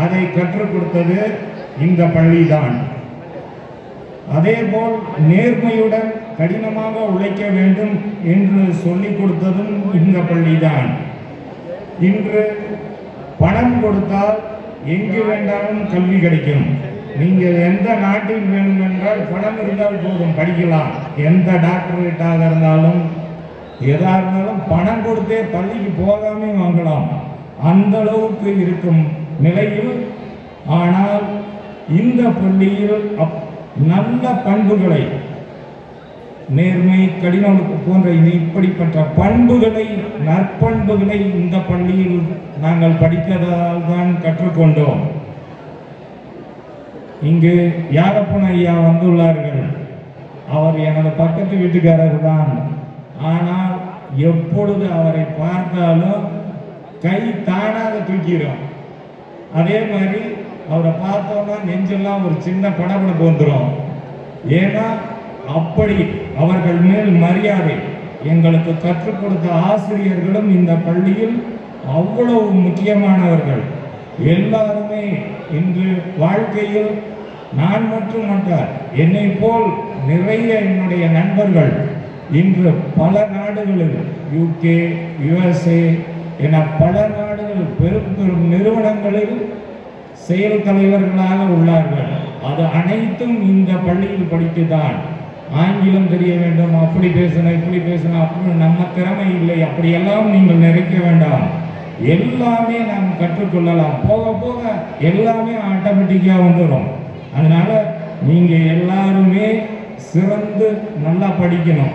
அதை கற்றுக் கொடுத்தது இந்த பள்ளிதான். அதேபோல் நேர்மையுடன் கடினமாக உழைக்க வேண்டும் என்று சொல்லிக் கொடுத்ததும் இந்த பள்ளிதான். இன்று பணம் கொடுத்தால் எங்கு வேண்டாலும் கல்வி கிடைக்கும். நீங்கள் எந்த நாட்டில் வேண்டும் என்றால் பணம் இருந்தால் போதும், படிக்கலாம். எந்த டாக்டரேட்டாக இருந்தாலும் எதா இருந்தாலும் பணம் கொடுத்தே பள்ளிக்கு போகாமே வாங்கலாம். அந்த அளவுக்கு இருக்கும் நிலையில், ஆனால் இந்த பள்ளியில் நல்ல பண்புகளை, நேர்மை, கடினம் போன்ற இப்படிப்பட்ட பண்புகளை, நற்பண்புகளை இந்த பள்ளியில் நாங்கள் படித்ததால் தான் கற்றுக்கொண்டோம். இங்கு யாரப்பன் ஐயா வந்துள்ளார்கள். அவர் எனது பக்கத்து வீட்டுக்காரர் தான். ஆனால் எப்பொழுது அவரை பார்த்தாலும் கை தானாக தூக்கிறோம். அதே மாதிரி அவரை பார்த்தோம்னா நெஞ்செல்லாம் ஒரு சின்ன படபடப்பு வந்துடும். ஏன்னா அப்படி அவர்கள் மேல் மரியாதை. எங்களுக்கு கற்றுக் கொடுத்த ஆசிரியர்களும் இந்த பள்ளியில் அவ்வளவு முக்கியமானவர்கள். எல்லாருமே இன்று வாழ்க்கையில் நான் மட்டுமல்ல, என்னை போல் நிறைய என்னுடைய நண்பர்கள் இன்று பல நாடுகளில், UK, USA என பல நாடுகளில் பெரும் பெரும் நிறுவனங்களில் செயல் தலைவர்களாக உள்ளார்கள். அது அனைத்தும் இந்த பள்ளியில் படித்துதான். ஆங்கிலம் தெரிய வேண்டும், அப்படி பேசணும், இப்படி பேசணும், அப்படி நம்ம திறமை இல்லை, அப்படியெல்லாம் நீங்கள் நினைக்க வேண்டாம். எல்லாமே நாம் கற்றுக்கொள்ளலாம். போக போக எல்லாமே ஆட்டோமேட்டிக்காக வந்துடும். அதனால நீங்க எல்லாருமே சிறந்து நல்லா படிக்கணும்.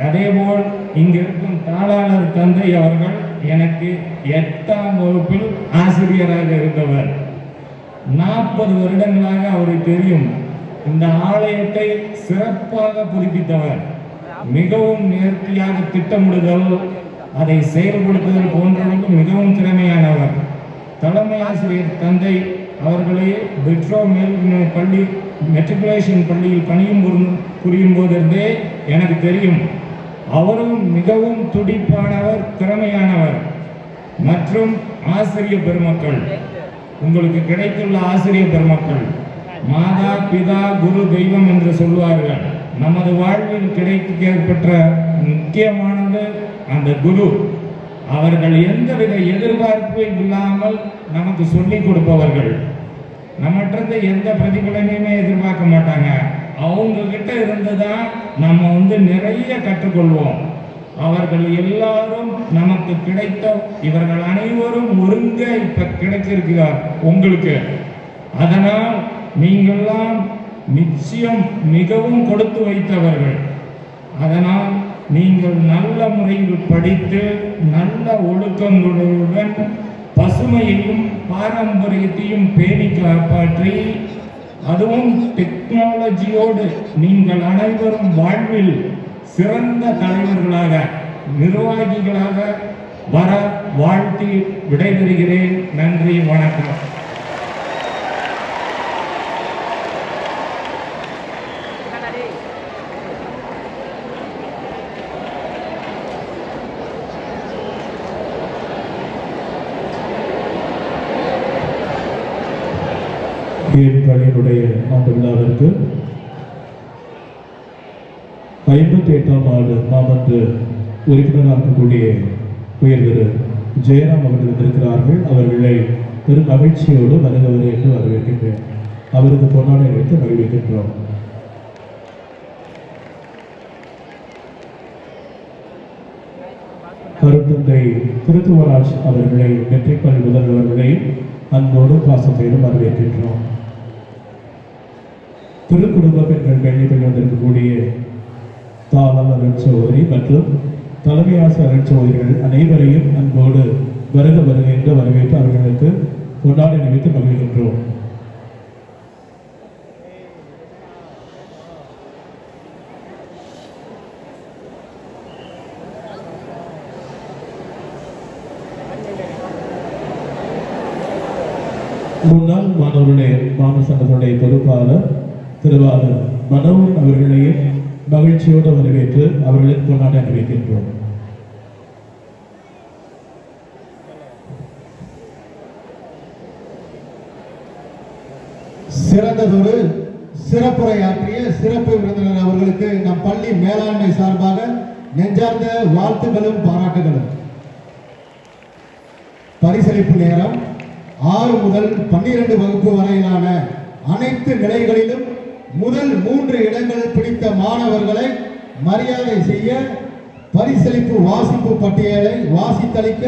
அதேபோல் இங்கு இருக்கும் தாளாளர் தந்தை அவர்கள் எனக்கு 8ஆம் வகுப்பில் ஆசிரியராக இருந்தவர். 40 வருடங்களாக அவருக்கு தெரியும். இந்த ஆலயத்தை சிறப்பாக புதுப்பித்தவர். மிகவும் நேர்த்தியாக திட்டமிடுதல், அதை செயல்படுத்துதல் போன்றவர்கள் மிகவும் திறமையானவர். தலைமை ஆசிரியர் தந்தை அவர்களே பெட்ரோ மேல் பள்ளி, மெட்ரிகுலேஷன் பள்ளியில் பணியும் புரியும் போதிருந்தே எனக்கு தெரியும். அவரும் மிகவும் துடிப்பானவர், திறமையானவர். மற்றும் ஆசிரியர் பெருமக்கள், உங்களுக்கு கிடைத்துள்ள ஆசிரியர் பெருமக்கள் மாதா, பிதா, குரு, தெய்வம் என்று சொல்வார்கள். நமது வாழ்வில் கிடைக்கப்பெற்ற முக்கியமானது அந்த குரு. அவர்கள் எந்தவித எதிர்பார்ப்பும் இல்லாமல் நமக்கு சொல்லிக் கொடுப்பவர்கள். நம்மகிட்ட எந்த பிரதிபலனையுமே எதிர்பார்க்க மாட்டாங்க. அவங்க கிட்ட இருந்துதான் நம்ம நிறைய கற்றுக்கொள்வோம். அவர்கள் எல்லாரும் நமக்கு கிடைத்த, இவர்கள் அனைவரும் ஒருங்க இப்ப கிடைச்சிருக்கிறார் உங்களுக்கு. அதனால் நீங்கள்லாம் நிச்சயம் மிகவும் கொடுத்து வைத்தவர்கள். அதனால் நீங்கள் நல்ல முறையில் படித்து நல்ல ஒழுக்கங்களுடன் பசுமையையும் பாரம்பரியத்தையும் பேணி காப்பாற்றி, அதுவும் டெக்னாலஜியோடு நீங்கள் அனைவரும் வாழ்வில் சிறந்த தலைவர்களாக, நிர்வாகிகளாக வர வாழ்த்தி விடைபெறுகிறேன். நன்றி, வணக்கம். பள்ளியினுடைய ஆண்டு விழாவிற்கு 58ஆம் ஆண்டு மாமன்ற உறுப்பினராக இருக்கக்கூடிய உயர்திரு ஜெயராம் அவர்கள் வந்திருக்கிறார்கள். அவர்களை பெரும் மகிழ்ச்சியோடு வருகிறவர் என்று வரவேற்கின்றேன். அவருக்கு பொன்னாடை வைத்து மகிழ்விக்கின்றோம். கருத்தந்தை திருத்துவராஜ் அவர்களை, மெட்ரிக் பள்ளி முதல்வர்களை அன்போடு பாசத்தோடும் வரவேற்கின்றோம். திருக்குடும்ப பெண்கள் பள்ளியில் வந்திருக்கக்கூடிய தாளர் சகோதரி மற்றும் தலைமை ஆசிரியர் சகோதரிகள் அனைவரையும் அன்போடு வருக என்று வரவேற்று அவர்களுக்கு கொண்டாடி நிமித்து மகிழ்கின்றோம். முன்னாள் மாணவர்களுடைய மாணவ சங்கத்தினுடைய பொறுப்பாளர் திருவாளர் மனோகரன் அவர்களையும் மகிழ்ச்சியோடு வரவேற்று அவர்களுக்கு கொண்டாட அனுமதிக்கின்றோம். சிறந்ததொரு சிறப்புரையாற்றிய சிறப்பு விருந்தினர் அவர்களுக்கு நம் பள்ளி மேலாண்மை சார்பாக நெஞ்சார்ந்த வாழ்த்துக்களும் பாராட்டுகளும். பரிசளிப்பு நேரம் 6 முதல் 12 வகுப்பு வரையிலான அனைத்து நிலைகளிலும் முதல் 3 இடங்கள் பிடித்த மாணவர்களை மரியாதை செய்ய பரிசளிப்பு வாசிப்பு பட்டியலை வாசித்தளிக்க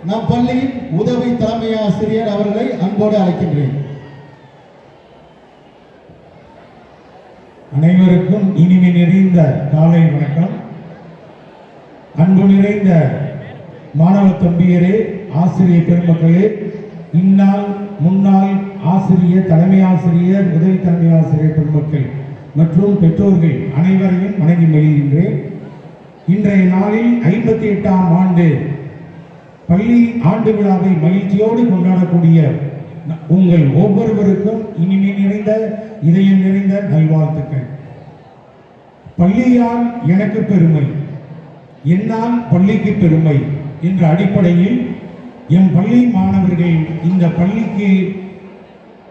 நம் பள்ளியின் உதவி தலைமை ஆசிரியர் அவர்களை அன்போடு அழைக்கின்றேன். அனைவருக்கும் இனிமை நிறைந்த காலை வணக்கம். அன்பு நிறைந்த மாணவ தம்பியரே, ஆசிரியர் பெருமக்களே, இந்நாள் முன்னாள் ஆசிரியர், தலைமை ஆசிரியர், உதவி தலைமை ஆசிரியர் பெருமக்கள் மற்றும் பெற்றோர்கள் அனைவரையும் வணங்கி மகிழ்கின்றேன். இன்றைய நாளில் 58ஆம் ஆண்டு பள்ளி ஆண்டு விழாவை மகிழ்ச்சியோடு கொண்டாடக்கூடிய உங்கள் ஒவ்வொருவருக்கும் இனிமை நிறைந்த இதயம் நிறைந்த நல்வாழ்த்துக்கள். பள்ளியால் எனக்கு பெருமை, என்னால் பள்ளிக்கு பெருமை என்ற அடிப்படையில் என் பள்ளி மாணவர்கள் இந்த பள்ளிக்கு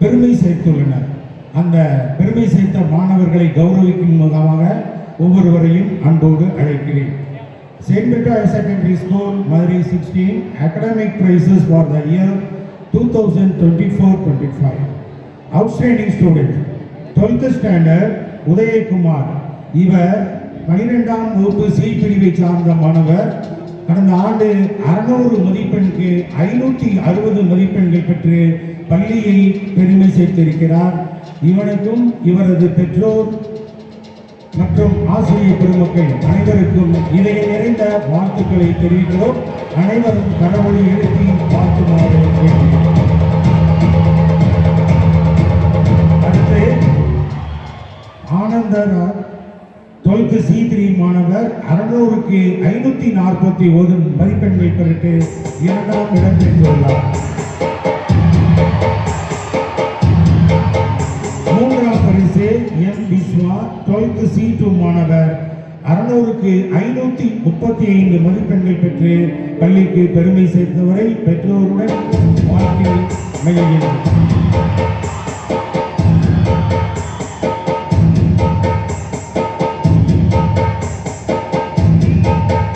பெருமை சேர்த்துள்ளனர். அந்த பெருமை சேர்த்த மாணவர்களை கௌரவிக்கும் முகமாக ஒவ்வொருவரையும் அன்போடு அழைக்கிறேன். St. Rita Secondary School, Madurai 16 academic prizes for the year 2024-25. Outstanding student 12th standard Udhayakumar. இவர் 12ஆம் வகுப்பு சி பிரிவை சார்ந்த மாணவர். கடந்த ஆண்டு 600 மதிப்பெண்ணுக்கு 560 மதிப்பெண்கள் பெற்று பள்ளியை பெருமை சேர்த்திருக்கிறார். இவனுக்கும் இவரது பெற்றோர் மற்றும் ஆசிரியர் பெருமக்கள் அனைவருக்கும் இதய நிறைந்த வாழ்த்துக்களை தெரிவிக்கிறோம். அனைவரும் கடவுளை எழுப்பி வாழ்த்துமாறு கேட்கிறோம். அடுத்து ஆனந்தராஜ் 12th C3 மாணவர் 600க்கு 541 மதிப்பெண்கள் பெற்று 2ஆம் இடம் பெற்றுள்ளார். 3ஆம் பரிசு எம் விஸ்வா 12th C2 மாணவர் 600க்கு 535 மதிப்பெண்கள் பெற்று பள்ளிக்கு பெருமை சேர்த்தவரை பெற்றோருடன் வாழ்க்கை மகிழ்கிறது.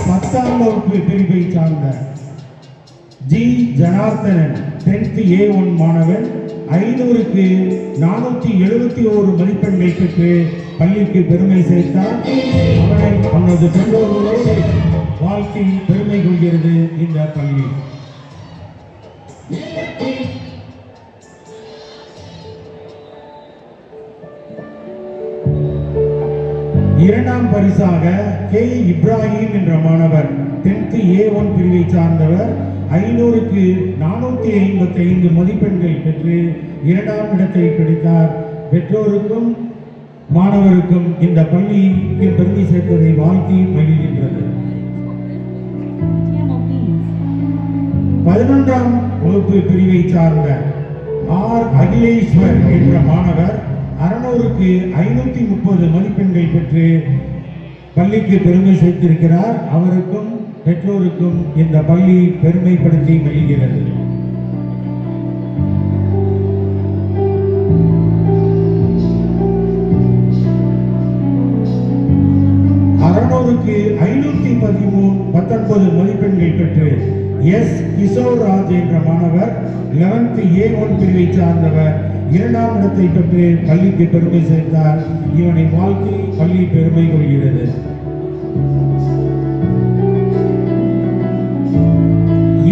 10ஆம் வகுப்பு பிரிவை சார்ந்த ஜி ஜனார்த்தனன் 10th A1 மாணவன் 500க்கு 471 மதிப்பெண்கள் பெற்று பள்ளிக்கு பெருமை சேர்த்தார். அவனை அவனது பெற்றோர்களோடு வாழ்க்கை பெருமை கொள்கிறது இந்த பள்ளி. இரண்டாம் பரிசாக கே இப்ராஹிம் என்ற மாணவர் 10th A1 பிரிவை சார்ந்தவர் 500க்கு 455 மதிப்பெண்கள் பெற்று 2ஆம் இடத்தை பிடித்தார். பெற்றோருக்கும் மாணவருக்கும் இந்த பள்ளிக்கு பெருமை சேர்த்ததை வாழ்த்தி மகிழ்கின்றது. 11ஆம் வகுப்பு பிரிவை சார்ந்த ஆர் அகிலேஸ்வர் என்ற மாணவர் 600க்கு 530 மதிப்பெண்கள் பெற்று பள்ளிக்கு பெருமை சேர்த்திருக்கிறார். அவருக்கும் பெற்றோருக்கும் இந்த பள்ளி பெருமைப்படுத்தி மகிழ்கிறது. க்கு 519 மதிப்பெண்கள் பெற்று எஸ் கிஷோர் ராஜ் என்ற மாணவர் 11th A1 பிரிவை சார்ந்தவர் 2ஆம் இடத்தை பெற்று பள்ளிக்கு பெருமை சேர்த்தார். இவனை வாழ்த்தி பள்ளி பெருமை கொள்கிறது.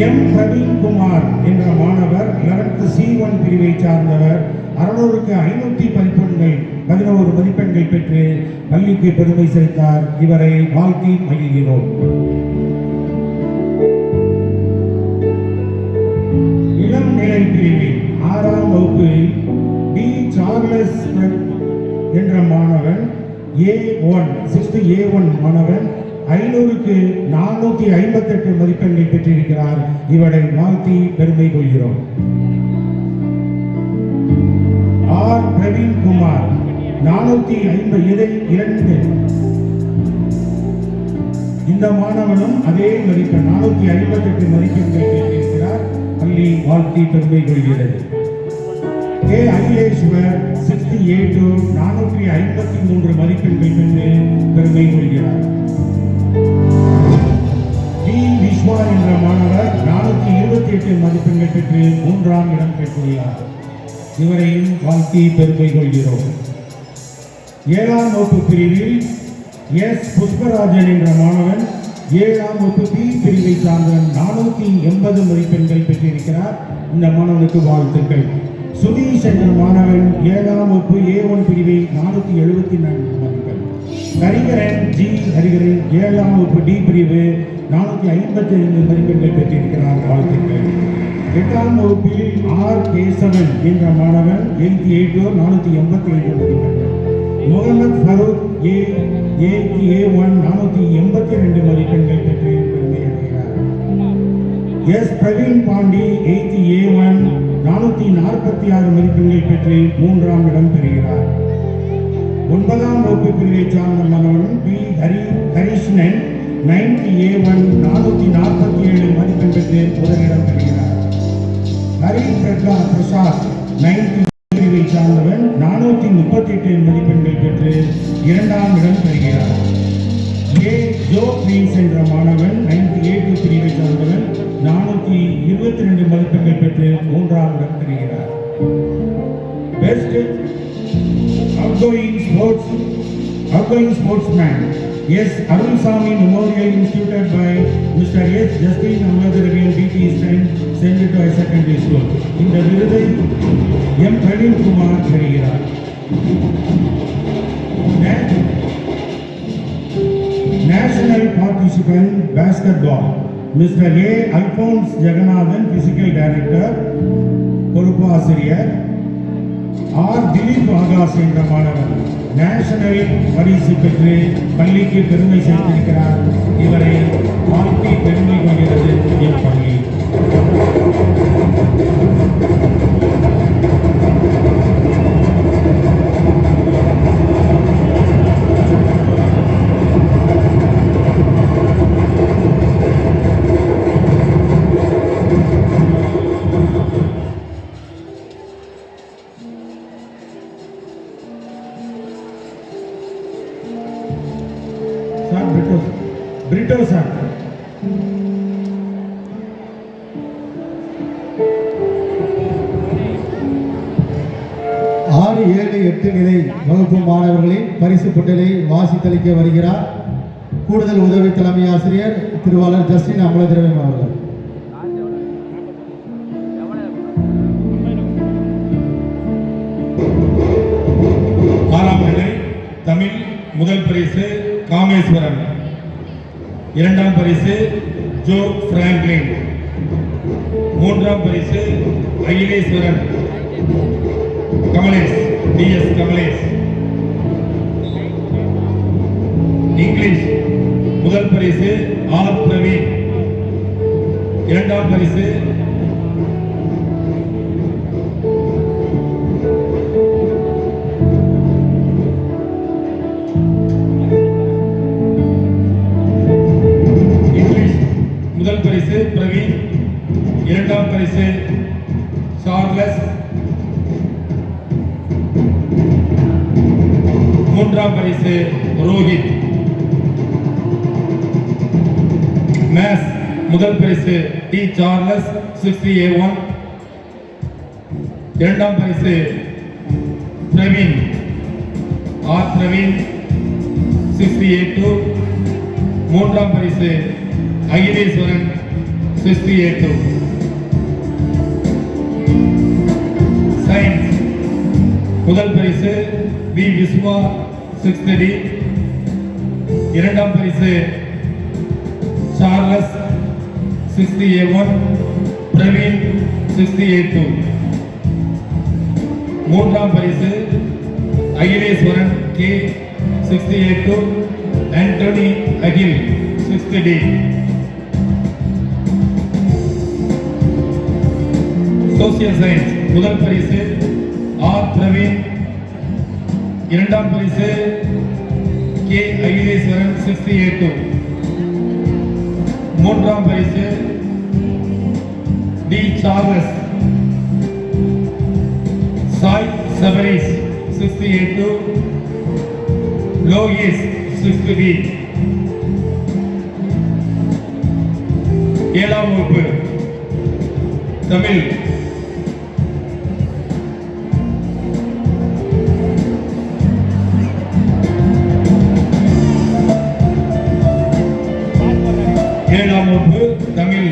எம் பிரவீன்குமார் என்ற மாணவர் 11th C1 பிரிவை சார்ந்தவர் 600க்கு 511 மதிப்பெண்கள் பெற்று பள்ளிக்கு பெருமை சேர்த்தார். இவரை வாழ்த்தி மகிழ்கிறோம். இளம் நிலை பிரிவில் 6ஆம் வகுப்பில் டி சார்லஸ் என்ற மாணவன் A1 6th A1 மாணவன் 500க்கு 458 மதிப்பெண்கள் பெற்றிருக்கிறார். இவரை வாழ்த்தி பெருமை கொள்கிறோம். ஆர் பிரவீன்குமார் 452. இந்த மாணவனும் அதே மதிப்பெண் 458 மதிப்பெண்கள் பெற்றிருக்கிறார். பள்ளி வாழ்த்தி பெருமை கொள்கிறது. கே அகிலேஸ்வர் 68 453 மதிப்பெண்கள் பெற்று பெருமை கொள்கிறார். டி விஸ்வா என்ற மாணவர் 428 மதிப்பெண்கள் பெற்று 3ஆம் இடம் பெற்றுள்ளார். இவரையும் வாழ்த்தி பெருமை கொள்கிறோம். 7ஆம் வகுப்பு பிரிவில் எஸ் புஷ்பராஜன் என்ற மாணவன் 7ஆம் வகுப்பு பி பிரிவை சார்ந்த 480 மதிப்பெண்கள் பெற்றிருக்கிறார். இந்த மாணவனுக்கு வாழ்த்துக்கள். சுதீஷ் என்ற மாணவன் 7ஆம் வகுப்பு A1 பிரிவை 474 மதிப்பெண். ஹரிகரன் ஜி ஹரிகரன் 7ஆம் வகுப்பு டி பிரிவு 455 மதிப்பெண்கள் பெற்றிருக்கிறார். வாழ்த்துக்கள். 8ஆம் வகுப்பில் ஆர் கேசவன் என்ற மாணவன் 88 485 மதிப்பெண்கள். முகமது ஃபரூக் A1 482 மதிப்பெண்கள் பெற்று பெருமை அடைகிறார். எஸ் பிரவீன் பாண்டி A1 446 மதிப்பெண்கள் பெற்று 3ஆம் இடம் பெறுகிறார். 9ஆம் வகுப்பு பிரிவை சார்ந்த மாணவன் பி ஹரிஷ்ணன் 90A1 447 மதிப்பெண் பெற்று முதலிடம் பெறுகிறார். ஹரி பிரசாத் 90 பிரிவை சார்ந்தவன் 438 மதிப்பெண்கள் பெற்று 2ஆம் இடம் பெறுகிறார். ஏ ஜோ பீன்ஸ் என்ற மாணவன் 98 பிரிவை சார்ந்தவன் 422 மதிப்பெண்கள் பெற்று 3ஆம் இடம் பெறுகிறார். Best outgoing sportsman S Arulsamy memorial instituted by mister S Justin Amirtharaviyan பிடி ஸ்டைன் சென்ட் ஹையர் செகண்டரி ஸ்கூல். இந்த விருதை எம் பிரவீன்குமார் பெறுகிறார். National participant basketball mister A Alphonse Jeganathan physical director பொறுப்பு ஆசிரியர். ஆர் திலீப் ஆகாஷ் என்ற மாணவன் நேஷனல் பரிசு பெற்று பள்ளிக்கு பெருமை சேர்த்திருக்கிறார். இவரை வாழ்க்கை பெருமை கொள்கிறது என் பள்ளி. பிரிட்டோ சார். ஆறு, ஏழு, 8 நிலை வகுப்பு மாணவர்களின் பரிசு பட்டியலை வாசித்தளிக்க வருகிறார் கூடுதல் உதவி தலைமை ஆசிரியர் திருவாளர் ஜஸ்டின் அமலதிரவியம் அவர்கள். ஆறாம் நிலை தமிழ் முதல் பரிசு காமேஸ்வரன். 2ஆம் பரிசு ஜோ பிராங்க்லின். 3ஆம் பரிசு அகிலேஸ்வரன் கமலேஷ் டிஎஸ் கமலேஷ். இங்கிலீஷ் முதல் பரிசு ஆர் பிரவீன். 2ஆம் பரிசு முதல் பரிசு பிரவீன். 2ஆம் பரிசு சார்லஸ். 3ஆம் பரிசு ரோஹித். மேத்ஸ் முதல் பரிசு டி சார்லஸ் 60A1. 2ஆம் பரிசு பிரவீன் ஆர் பிரவீன் 60A2. 3ஆம் பரிசு அகிலேஸ்வரன் 60A2. சயின்ஸ் முதல் பரிசு வி விஸ்வா 630. 2ஆம் பரிசு சார்லஸ் 60A1. பிரவீன் 60A2. 3ஆம் பரிசு அகிலேஸ்வரன் கே 60A2. ஆண்டனி அகில் 60D. சோசியல் சயின்ஸ் முதல் பரிசு ஆர் பிரவீன். இரண்டாம் பரிசு கே அகிலேஸ்வரன் 60A2. மூன்றாம் பரிசு T Charles Sai Sabareesh 60A2. Lokesh 60B. ஏழாம் வகுப்பு தமிழ் ஏழாம் வகுப்பு தமிழ்